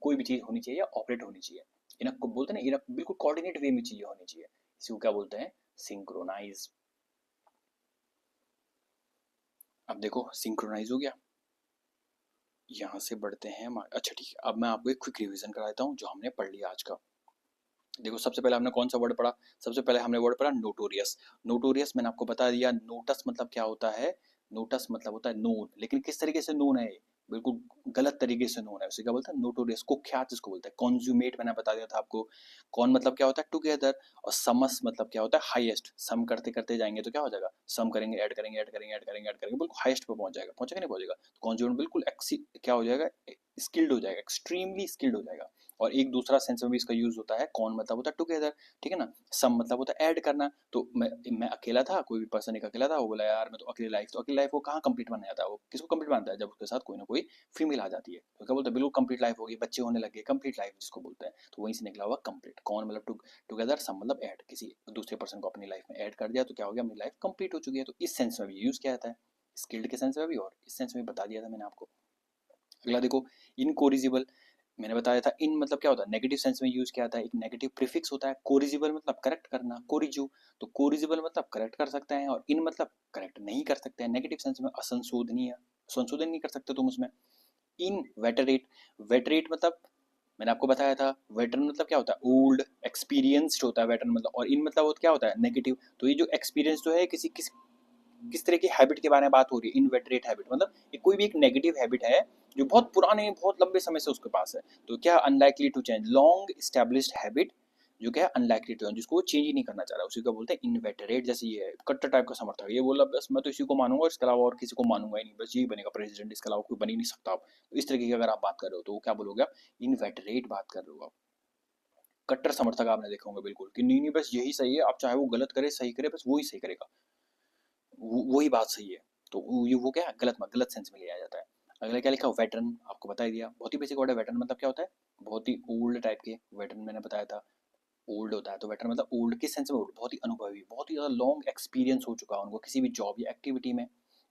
कोई भी चीज होनी चाहिए या ऑपरेट होनी चाहिए। इन्हें को बोलते हैं ना, इन्हें बिल्कुल कोऑर्डिनेट वे में चीजें होनी चाहिए। इसी को क्या बोलते हैं? सिंक्रोनाइज। अब देखो सिंक्रोनाइज हो गया। यहाँ से बढ़ते हैं अच्छा ठीक है, अब मैं आपको एक क्विक रिवीजन करा देता हूँ जो हमने पढ़ लिया आज का। देखो सबसे पहले हमने कौन सा वर्ड पढ़ा? सबसे पहले हमने वर्ड पढ़ा नोटोरियस। नोटोरियस मैंने आपको बता दिया। नोटस मतलब क्या होता है? नोटस मतलब होता है नोन, लेकिन किस तरीके से नोन है? बिल्कुल गलत तरीके से नोन है, उसे क्या बोलते हैं? नोटोरियस। कुख्यात इसको बोलते हैं। कॉन्ज्यूमेट मैंने बता दिया था आपको। कौन मतलब क्या होता है? टुगेदर। और समस मतलब क्या होता है? हाईएस्ट। सम करते करते जाएंगे तो क्या हो जाएगा? सम करेंगे, ऐड करेंगे, ऐड करेंगे, ऐड करेंगे, ऐड करेंगे, बिल्कुल हाईएस्ट पे पहुंच जाएगा। पहुंचेगा नहीं पहुंचेगा? कॉन्ज्यूमेट बिल्कुल क्या हो जाएगा? स्किल्ड हो जाएगा, एक्सट्रीमली स्किल्ड हो जाएगा। और एक दूसरा सेंस में भी इसका यूज होता है। कौन मतलब होता है? टुगेदर। ठीक है ना? सम मतलब होता है ऐड करना। तो मैं अकेला था, कोई भी पर्सन एक अकेला था, वो बोला यार मैं तो अकेली लाइफ, तो अकेली लाइफ वो कहाँ कंप्लीट माना जाता है? वो किसको कंप्लीट मानता है? जब उसके साथ कोई ना कोई फीमेल आ जाती है, तो क्या बोलते हैं? बिल्कुल कंप्लीट लाइफ होगी, बच्चे होने लगे, कंप्लीट लाइफ जिसको बोलते हैं। तो वहीं से निकला हुआ कंप्लीट। कौन मतलब टुगेदर, सम मतलब ऐड, किसी दूसरे पर्सन को अपनी लाइफ में ऐड कर दिया तो क्या हो गया? अपनी लाइफ कंप्लीट हो चुकी है। तो इस सेंस में भी यूज किया जाता है, स्किल्ड के सेंस में भी और इस सेंस में बता दिया था मैंने आपको। अगला देखो, इनकोरिजिबल। मैंने बताया था इन मतलब क्या होता है? नेगेटिव सेंस में यूज किया जाता है। एक नेगेटिव प्रीफिक्स होता है। कोरिजिबल मतलब करेक्ट करना, कोरिजू। तो कोरिजिबल मतलब करेक्ट कर सकते हैं, और इन मतलब करेक्ट नहीं कर सकते हैं। नेगेटिव सेंस में असंशोधनीय, संशोधन नहीं कर सकते तुम उसमें। इन वेटरेट। वेटरेट मतलब मैंने आपको बताया था, वेटरन मतलब क्या होता है? ओल्ड एक्सपीरियंस्ड होता है वेटरन मतलब। और इन मतलब क्या होता है? नेगेटिव। तो ये जो एक्सपीरियंस जो है, किसी किस किस तरह की हैबिट के बारे में बात हो रही है? इनवेटरेट हैबिट मतलब ये कोई भी एक नेगेटिव हैबिट है जो बहुत पुराने, बहुत लंबे समय से उसके पास है। तो क्या? Unlikely to change, long established habit जो क्या है? अनलाइकली टू चेंज, जिसको वो चेंज ही नहीं करना चाह रहा, उसी को बोलते हैं इनवेटरेट। जैसे ये कट्टर टाइप का समर्थक, ये बोला बस मैं तो इसी को मानूंगा, इसके अलावा और किसी को मानूंगा ही नहीं, बस यही बनेगा प्रेसिडेंट, इसके अलावा कोई बन ही नहीं सकता। आप तो इस तरीके की अगर आप बात कर रहे हो तो वो क्या बोलोगे आप? इनवेटरेट बात कर रहे हो आप। कट्टर समर्थक आपने देखा होगा बिल्कुल कि नहीं नहीं बस यही सही है, आप चाहे वो गलत करे सही करे, बस वो ही सही करेगा, वही बात सही है। तो वो क्या है? गलत सेंस में लिया जाता है। अगला क्या लिखा? वेटरन। आपको बता ही दिया, बहुत ही बेसिक वर्ड है। वेटरन मतलब क्या होता है? बहुत ही ओल्ड टाइप के। वेटरन मैंने बताया था ओल्ड होता है। तो वेटरन मतलब ओल्ड किस सेंस में? ओल्ड, बहुत ही अनुभवी, बहुत ही ज़्यादा लॉन्ग एक्सपीरियंस हो चुका है उनको किसी भी जॉब या एक्टिविटी में।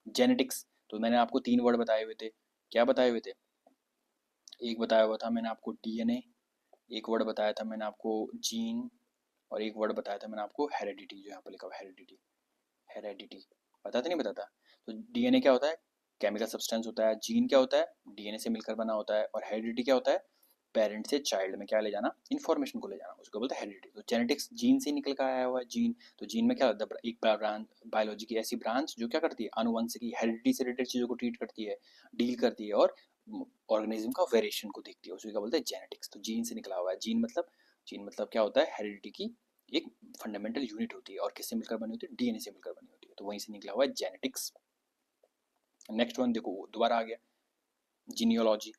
जेनेटिक्स। तो मैंने आपको 3 वर्ड बताए हुए थे। क्या बताए हुए थे? एक बताया हुआ था मैंने आपको डीएनए, एक वर्ड बताया था मैंने आपको जीन, और एक वर्ड बताया था मैंने आपको हेरेडिटी। जो यहाँ पर लिखा हुआ हेरेडिटी, हेरेडिटी पता था नहीं पता था? तो डीएनए क्या होता है? केमिकल सब्सटेंस होता है। जीन क्या होता है? डीएनए से मिलकर बना होता है। और हेरिडिटी क्या होता है? पेरेंट से चाइल्ड में क्या ले जाना? इन्फॉर्मेशन को ले जाना, उसको बोलते हैं हेरिडिटी। तो जेनेटिक्स जीन से निकल कर आया हुआ है, जीन। तो जीन में क्या होता है? एक ब्रांच, बायोलॉजी की ऐसी ब्रांच जो क्या करती है? आनुवंशिकी, हेरिडिटी से रिलेटेड चीज़ों को ट्रीट करती है, डील करती है, और ऑर्गेनिज्म का वेरिएशन को देखती है, उसको क्या बोलते हैं? जेनेटिक्स। तो जीन से निकला हुआ है। जीन मतलब क्या होता है? हेरिडिटी की एक फंडामेंटल यूनिट होती है, और किससे मिलकर बनी होती है? डीएनए से मिलकर बनी होती है। तो वहीं से निकला हुआ है जेनेटिक्स। नेक्स्ट वन देखो, दोबारा आ गया जीनियोलॉजी।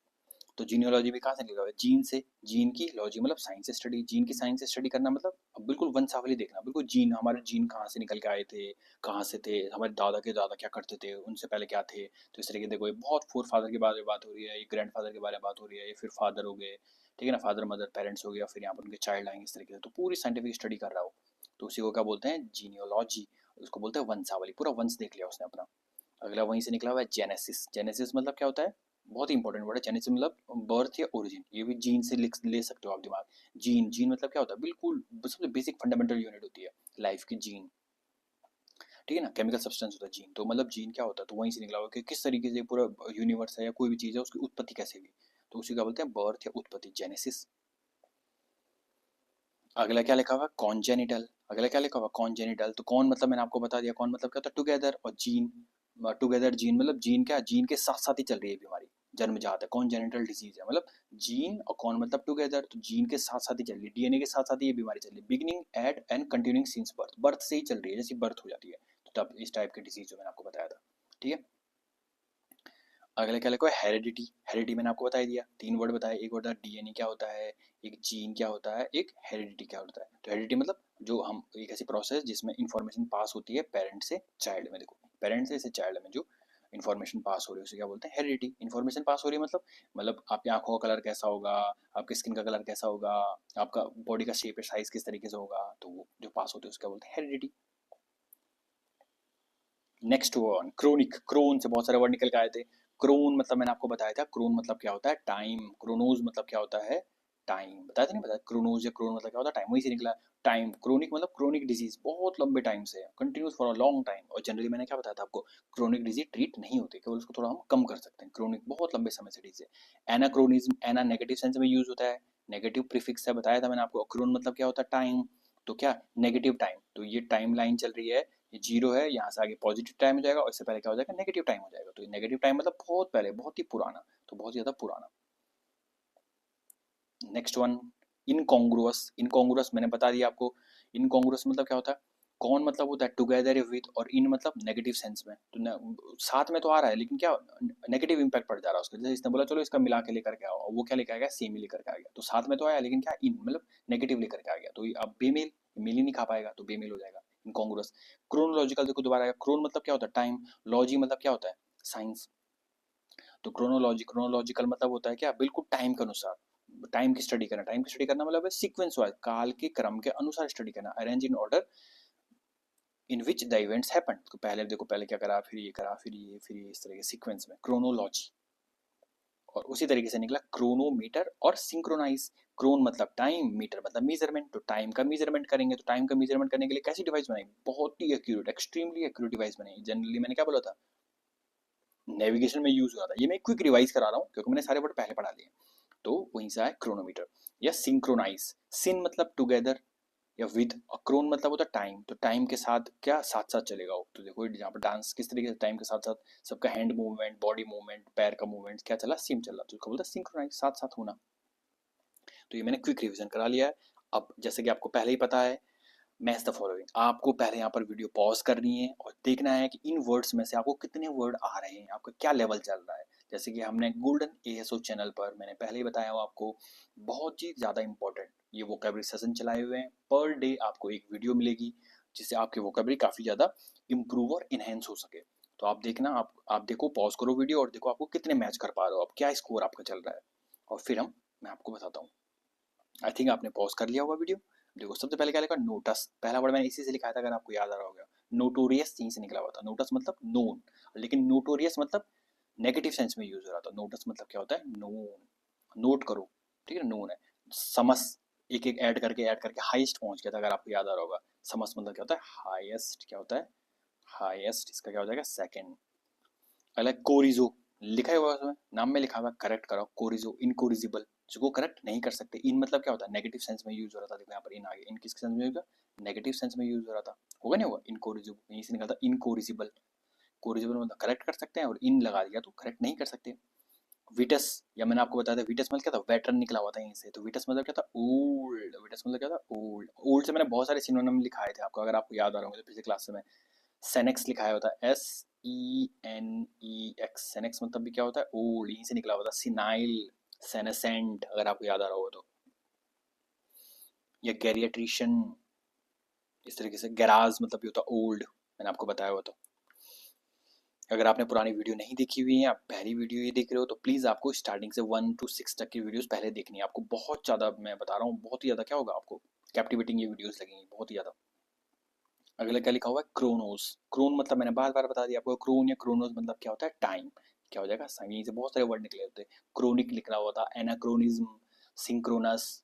तो जीनियोलॉजी भी कहाँ से निकला हुआ है? जीन से। जीन की लॉजी मतलब साइंस स्टडी। जीन की साइंस स्टडी करना मतलब अब बिल्कुल वंशावली देखना, बिल्कुल जीन, हमारे जीन कहाँ से निकल के आए थे, कहाँ से थे, हमारे दादा के दादा क्या करते थे, उनसे पहले क्या थे। तो इस तरीके देखो, ये बहुत फोर फादर के बारे में बात हो रही है, ये ग्रैंड फादर के बारे में बात हो रही है, ये फिर फादर हो गए, ठीक है ना, फादर मदर पेरेंट्स हो गया, फिर यहाँ पर उनके चाइल्ड आएंगे, इस तरीके से। तो पूरी साइंटिफिक स्टडी कर रहा हो, तो उसी को क्या बोलते हैं? जीनियोलॉजी। उसको बोलते हैं वंशावली, पूरा वंश देख लिया उसने अपना। अगला वहीं से निकला हुआ है जेनेसिस। जेनेसिस मतलब क्या होता है, बहुत ही इंपॉर्टेंट वर्ड है जेनेसिस, मतलब बर्थ या ओरिजिन, ये भी जीन से लिख ले सकते हो आप दिमाग। जीन, जीन मतलब क्या होता है, बिल्कुल सबसे बेसिक फंडामेंटल यूनिट होती है लाइफ की, जीन, ठीक है ना, केमिकल सब्सटेंस होता है जीन। तो मतलब जीन क्या होता है, तो वहीं से निकला हुआ कि किस तरीके से पूरा यूनिवर्स है या कोई भी चीज़ है उसकी उत्पत्ति कैसे हुई, तो उसी का बोलते हैं बर्थ या उत्पत्ति, जेनेसिस। अगला क्या लिखा हुआ है, कॉन्जेनिटल। अगला क्या लिखा हुआ, कॉन्जेनिटल। तो कौन मतलब मैंने आपको बता दिया, कौन मतलब क्या होता है, टुगेदर, और जीन, टुगेदर जीन मतलब जीन क्या, जीन के साथ साथ ही चल रही है बीमारी, जन्मजात है, कॉन्जेनिटल डिजीज है, मतलब जीन और कौन मतलब टुगेदर, तो जीन के साथ साथ ही चल रही है, डीएनए के साथ साथ ही ये बीमारी चल रही है, beginning eight and continuing since birth, birth से ही चल रही है, जैसे बर्थ हो जाती है, तो तब इस टाइप की डिजीज जो मैंने आपको बताया था, ठीक है। अगला क्या लिखा है, हेरिडिटी। हेरिडिटी मैंने आपको बता ही दिया, तीन वर्ड बताए, एक वर्ड था डीएनए क्या होता है, एक जीन क्या होता है, एक हेरिडिटी क्या होता है। तो हेरिडिटी मतलब जो हम, एक ऐसी प्रोसेस जिसमें इंफॉर्मेशन पास होती है पेरेंट से चाइल्ड में, देखो पेरेंट से चाइल्ड में जो इन्फॉर्मेशन पास हो रही है उसे क्या बोलते हैं, हेरिडिटी। इन्फॉर्मेशन पास हो रही है मतलब आपकी आंखों का कलर कैसा होगा, आपकी स्किन का कलर कैसा होगा, आपका बॉडी का शेप साइज किस तरीके से होगा, तो वो जो पास होती है उसका बोलते हैं heredity. Next one, chronic. Chron से बहुत सारे वर्ड निकल के आए थे। क्रोन मतलब मैंने आपको बताया था, क्रोन मतलब क्या होता है, टाइम। क्रोनोज मतलब क्या होता है, टाइम। बताया था नहीं, बताया क्रोनोज या क्रोन मतलब क्या होता है, टाइम, वहीं से निकला टाइम। क्रोनिक मतलब क्रोनिक डिजीज, बहुत लंबे टाइम से, continuous for a long time. और जनरली मैंने क्या बताया था आपको, क्रोनिक डिजीज ट्रीट नहीं होती, केवल उसको थोड़ा हम कम कर सकते हैं। क्रोनिक बहुत लंबे समय से डिजीज है। एनाक्रोनिज्म, एना नेगेटिव सेंस में यूज होता है, नेगेटिव प्रीफिक्स है, बताया था मैंने आपको। क्रोन मतलब क्या होता है, टाइम, तो क्या नेगेटिव टाइम, तो ये टाइम लाइन चल रही है, ये जीरो है, यहाँ से आगे पॉजिटिव टाइम हो जाएगा और इससे पहले क्या हो जाएगा, नेगेटिव टाइम हो जाएगा। तो नेगेटिव टाइम मतलब बहुत पहले, बहुत ही पुराना, तो बहुत ज़्यादा पुराना। Next one, इनकॉन्ग्रुअस। इनकॉन्ग्रुअस मैंने बता दिया आपको, इनकॉन्ग्रुअस मतलब क्या होता है, कौन मतलब होता है टुगेदर विद, और इन मतलब नेगेटिव सेंस में, तो साथ में तो आ रहा है लेकिन क्या नेगेटिव इंपैक्ट पड़ जा रहा है उसका, जैसे इसने बोला चलो इसका मिला के लेकर के आओ, वो क्या लेकर आ गया, सेम ही लेकर के आ गया, तो साथ में तो आया लेकिन क्या इन मतलब नेगेटिव लेकर के आ गया, तो अब बेमेल, मेल ही नहीं खा पाएगा, तो बेमेल हो जाएगा, इनकॉन्ग्रुअस। क्रोनोलॉजिकल देखो दोबारा आएगा, क्रोन मतलब क्या होता है, टाइम, लॉजी मतलब क्या होता है, साइंस, तो क्रोनोलॉजिकल मतलब होता है क्या, बिल्कुल टाइम के अनुसार, टाइम की स्टडी करना। टाइम की स्टडी करना मतलब है सीक्वेंस वाइज, काल के क्रम के अनुसार स्टडी करना, arrange in order in which the events happen, तो पहले देखो, पहले क्या करा, फिर ये करा, फिर ये, इस तरह के सीक्वेंस में, क्रोनोलॉजी। और उसी तरीके से निकला क्रोनोमीटर और सिंक्रोनाइज। क्रोन मतलब टाइम, मीटर मतलब मेजरमेंट, तो टाइम का मेजरमेंट करेंगे, तो टाइम का मेजरमेंट करने के लिए कैसी डिवाइस बनाई, बहुत ही एक्यूरेट, एक्सट्रीमली एक्यूरेट डिवाइस बनाई। जनरली मैंने क्या बोला था, नेविगेशन में यूज हुआ था, ये मैं क्विक रिवाइज करा रहा हूँ क्योंकि मैंने सारे वर्ड पहले पढ़ा लिए। तो वहीं से आया क्रोनोमीटर या सिंक्रोनाइज। सिन मतलब टुगेदर या विद, और क्रोन मतलब होता है टाइम, तो टाइम के साथ क्या साथ साथ चलेगा वो, तो देखो यहाँ पर डांस किस तरीके से टाइम के साथ साथ सबका हैंड मूवमेंट, बॉडी मूवमेंट, पैर का मूवमेंट क्या चला, सेम चल रहा, तो उसको बोलते हैं सिंक्रोनाइज, साथ साथ होना। तो ये मैंने क्विक रिवीजन करा लिया है। अब जैसे कि आपको पहले ही पता है, मैच द फॉलोइंग, आपको पहले यहाँ पर वीडियो पॉज करनी है और देखना है कि इन वर्ड्स में से आपको कितने वर्ड आ रहे हैं, आपका क्या लेवल चल रहा है। जैसे कि हमने गोल्डन एएसओ चैनल पर मैंने पहले ही बताया हो आपको, बहुत ही ज़्यादा इंपॉर्टेंट ये वोकेबलरी सेशन चलाए हुए हैं, पर डे आपको एक वीडियो मिलेगी जिससे आपकी वोकेबलरी काफ़ी ज़्यादा इंप्रूव और इन्हेंस हो सके। तो आप देखना, आप देखो, पॉज करो वीडियो और देखो आपको कितने मैच कर पा रहे हो, आप क्या स्कोर आपका चल रहा है, और फिर मैं आपको बताता हूँ। आई थिंक आपने पॉज कर लिया होगा वीडियो। देखो सबसे पहले क्या लिखा, नोटस, पहला वर्ड मैंने इसी से लिखा था, अगर आपको याद आ रहा होगा, नोटोरियस यहीं से निकला हुआ था, नोटस मतलब नोन, लेकिन नोटोरियस मतलब नेगेटिव सेंस में यूज हो रहा था। नोटस मतलब क्या होता है, नोन, नोट करो, ठीक है, नोन है। समस, एक एक ऐड करके हाईएस्ट पहुंच गया था, अगर आपको याद आ रहा होगा। समस मतलब क्या होता है, हाईएस्ट, क्या होता है, हाईएस्ट, इसका क्या हो जाएगा, सेकंड। अगला कोरिजो, लिखा हुआ है उसमें, नाम में लिखा हुआ, करेक्ट कराओ, कोरिजो, इनकोरिजिबल, जिसको करेक्ट नहीं कर सकते। इन मतलब क्या होता है, नेगेटिव सेंस में यूज हो रहा था, देखो यहाँ पर इन आगे, इन किस सेंस में यूज, नेगेटिव सेंस में यूज हो रहा था, होगा नहीं होगा, इनकोरिजिबल, यहीं से निकलता इनकोरिजिबल। कोरिजिबल मतलब करेक्ट कर सकते हैं, और इन लगा दिया तो करेक्ट नहीं कर सकते। विटस, या मैंने आपको बताया था, विटस मतलब क्या था, वेटरन निकला हुआ था यहीं से, तो विटस मतलब क्या था, ओल्ड, विटस मतलब क्या था, ओल्ड। ओल्ड से मैंने बहुत सारे सिनोनिम लिखाए थे आपको, अगर आपको याद आ रहा होगा तो पिछले क्लास में सेनेक्स लिखाया होता है, SENEX, सेनेक्स मतलब भी क्या होता है, ओल्ड, यहीं से निकला हुआ था। सिनाइल, सेनेसेंट, अगर आपको याद आ रहा होगा तो, या गैरिएट्रिशियन, इस तरीके से। गैराज मतलब भी होता है ओल्ड, मैंने आपको बताया हुआ तो। अगर आपने पुरानी वीडियो नहीं देखी हुई है, आप पहली वीडियो ये देख रहे हो, तो प्लीज़ आपको स्टार्टिंग से 1 to 6 तक की वीडियोस पहले देखनी है। आपको बहुत ज़्यादा, मैं बता रहा हूँ, बहुत ही ज़्यादा क्या होगा आपको, कैप्टिवेटिंग ये वीडियोस लगेंगी बहुत ही ज़्यादा। अगला क्या लिखा हुआ है, क्रोनोस। क्रोन मतलब मैंने बार बार बता दिया आपको, क्रोन या क्रोनोस मतलब क्या होता है, टाइम। क्या हो जाएगा, यहीं से बहुत सारे वर्ड निकले होते हैं। क्रोनिक निकला हुआ था, एनाक्रोनिज्म, सिंक्रोनस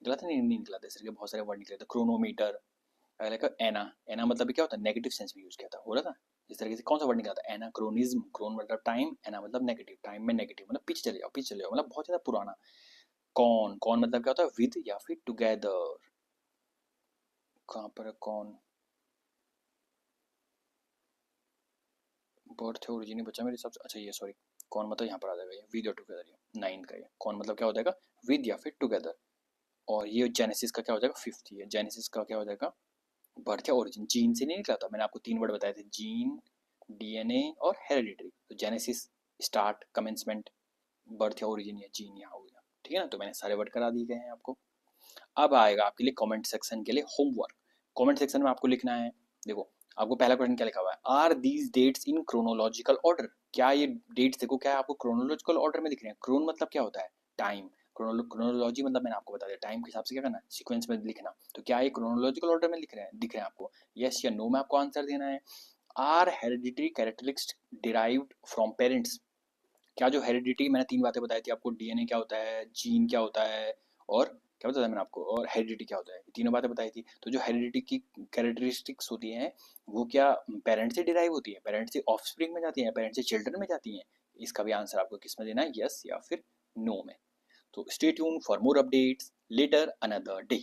निकला था, नहीं निकला था, इसके बहुत सारे वर्ड निकले थे, क्रोनोमीटर। अगला का एना, एना मतलब क्या होता है, नेगेटिव सेंस में यूज किया था, हो रहा था। इस तरीके से कौन सा वर्ड निकला था, एनाक्रोनिज्म। क्रोन मतलब टाइम, एना मतलब नेगेटिव, टाइम में नेगेटिव मतलब पीछे चले जाओ, पीछे चले जाओ, मतलब बहुत ज्यादा पुराना। कौन, कौन मतलब क्या होता है, विद या फिर टुगेदर। कहाँ पर है कौन, बर्थ है ओरिजिन बचा मेरे हिसाब से, अच्छा ये सॉरी, कौन मतलब यहाँ पर आ जाएगा ये, विद और टुगेदर, ये नाइन्थ का, ये कौन मतलब क्या हो जाएगा, विद या फिर टुगेदर। और ये जेनेसिस का क्या हो जाएगा, फिफ्थ। ये जेनेसिस का क्या हो जाएगा, बर्थ या ओरिजिन। जीन से नहीं निकला था, मैंने आपको तीन वर्ड बताए थे, जीन, डीएनए और हेरिडिटरी। तो जेनेसिस स्टार्ट, कमेंसमेंट, बर्थ या ओरिजिन या जीन यहाँ हो गया, ठीक है ना। तो मैंने सारे वर्ड करा दिए गए हैं आपको। अब आएगा आपके लिए कमेंट सेक्शन के लिए होमवर्क। कमेंट सेक्शन में आपको लिखना है, देखो आपको पहला क्वेश्चन क्या लिखा हुआ है, are these dates in chronological order. क्या ये डेट्स देखो क्या है, आपको क्रोनोलॉजिकल ऑर्डर में दिख रहे हैं। क्रोन मतलब क्या होता है, टाइम। क्रोनोलॉजी मतलब मैंने आपको बता दिया, टाइम के हिसाब से क्या करना, सीक्वेंस में लिखना। तो क्या ये क्रोनोलॉजिकल ऑर्डर में दिख रहे हैं आपको, यस या नो में आपको आंसर देना है। Are hereditary characteristics derived from parents. क्या जो हेरिडिटी, मैंने तीन बातें बताई थी आपको, डीएनए क्या होता है, जीन क्या होता है, और क्या बताया मैंने आपको, और हेरिडिटी क्या होता है, ये तीनों बातें बताई थी। तो जो हेरिडिटी की कैरेक्टरिस्टिक्स होती हैं, वो क्या पेरेंट से डिराइव होती है, पेरेंट से ऑफस्प्रिंग में जाती है, पेरेंट से चिल्ड्रन में जाती हैं। इसका भी आंसर आपको किस में देना है, यस या फिर नो में। तो stay tune for more updates later another day.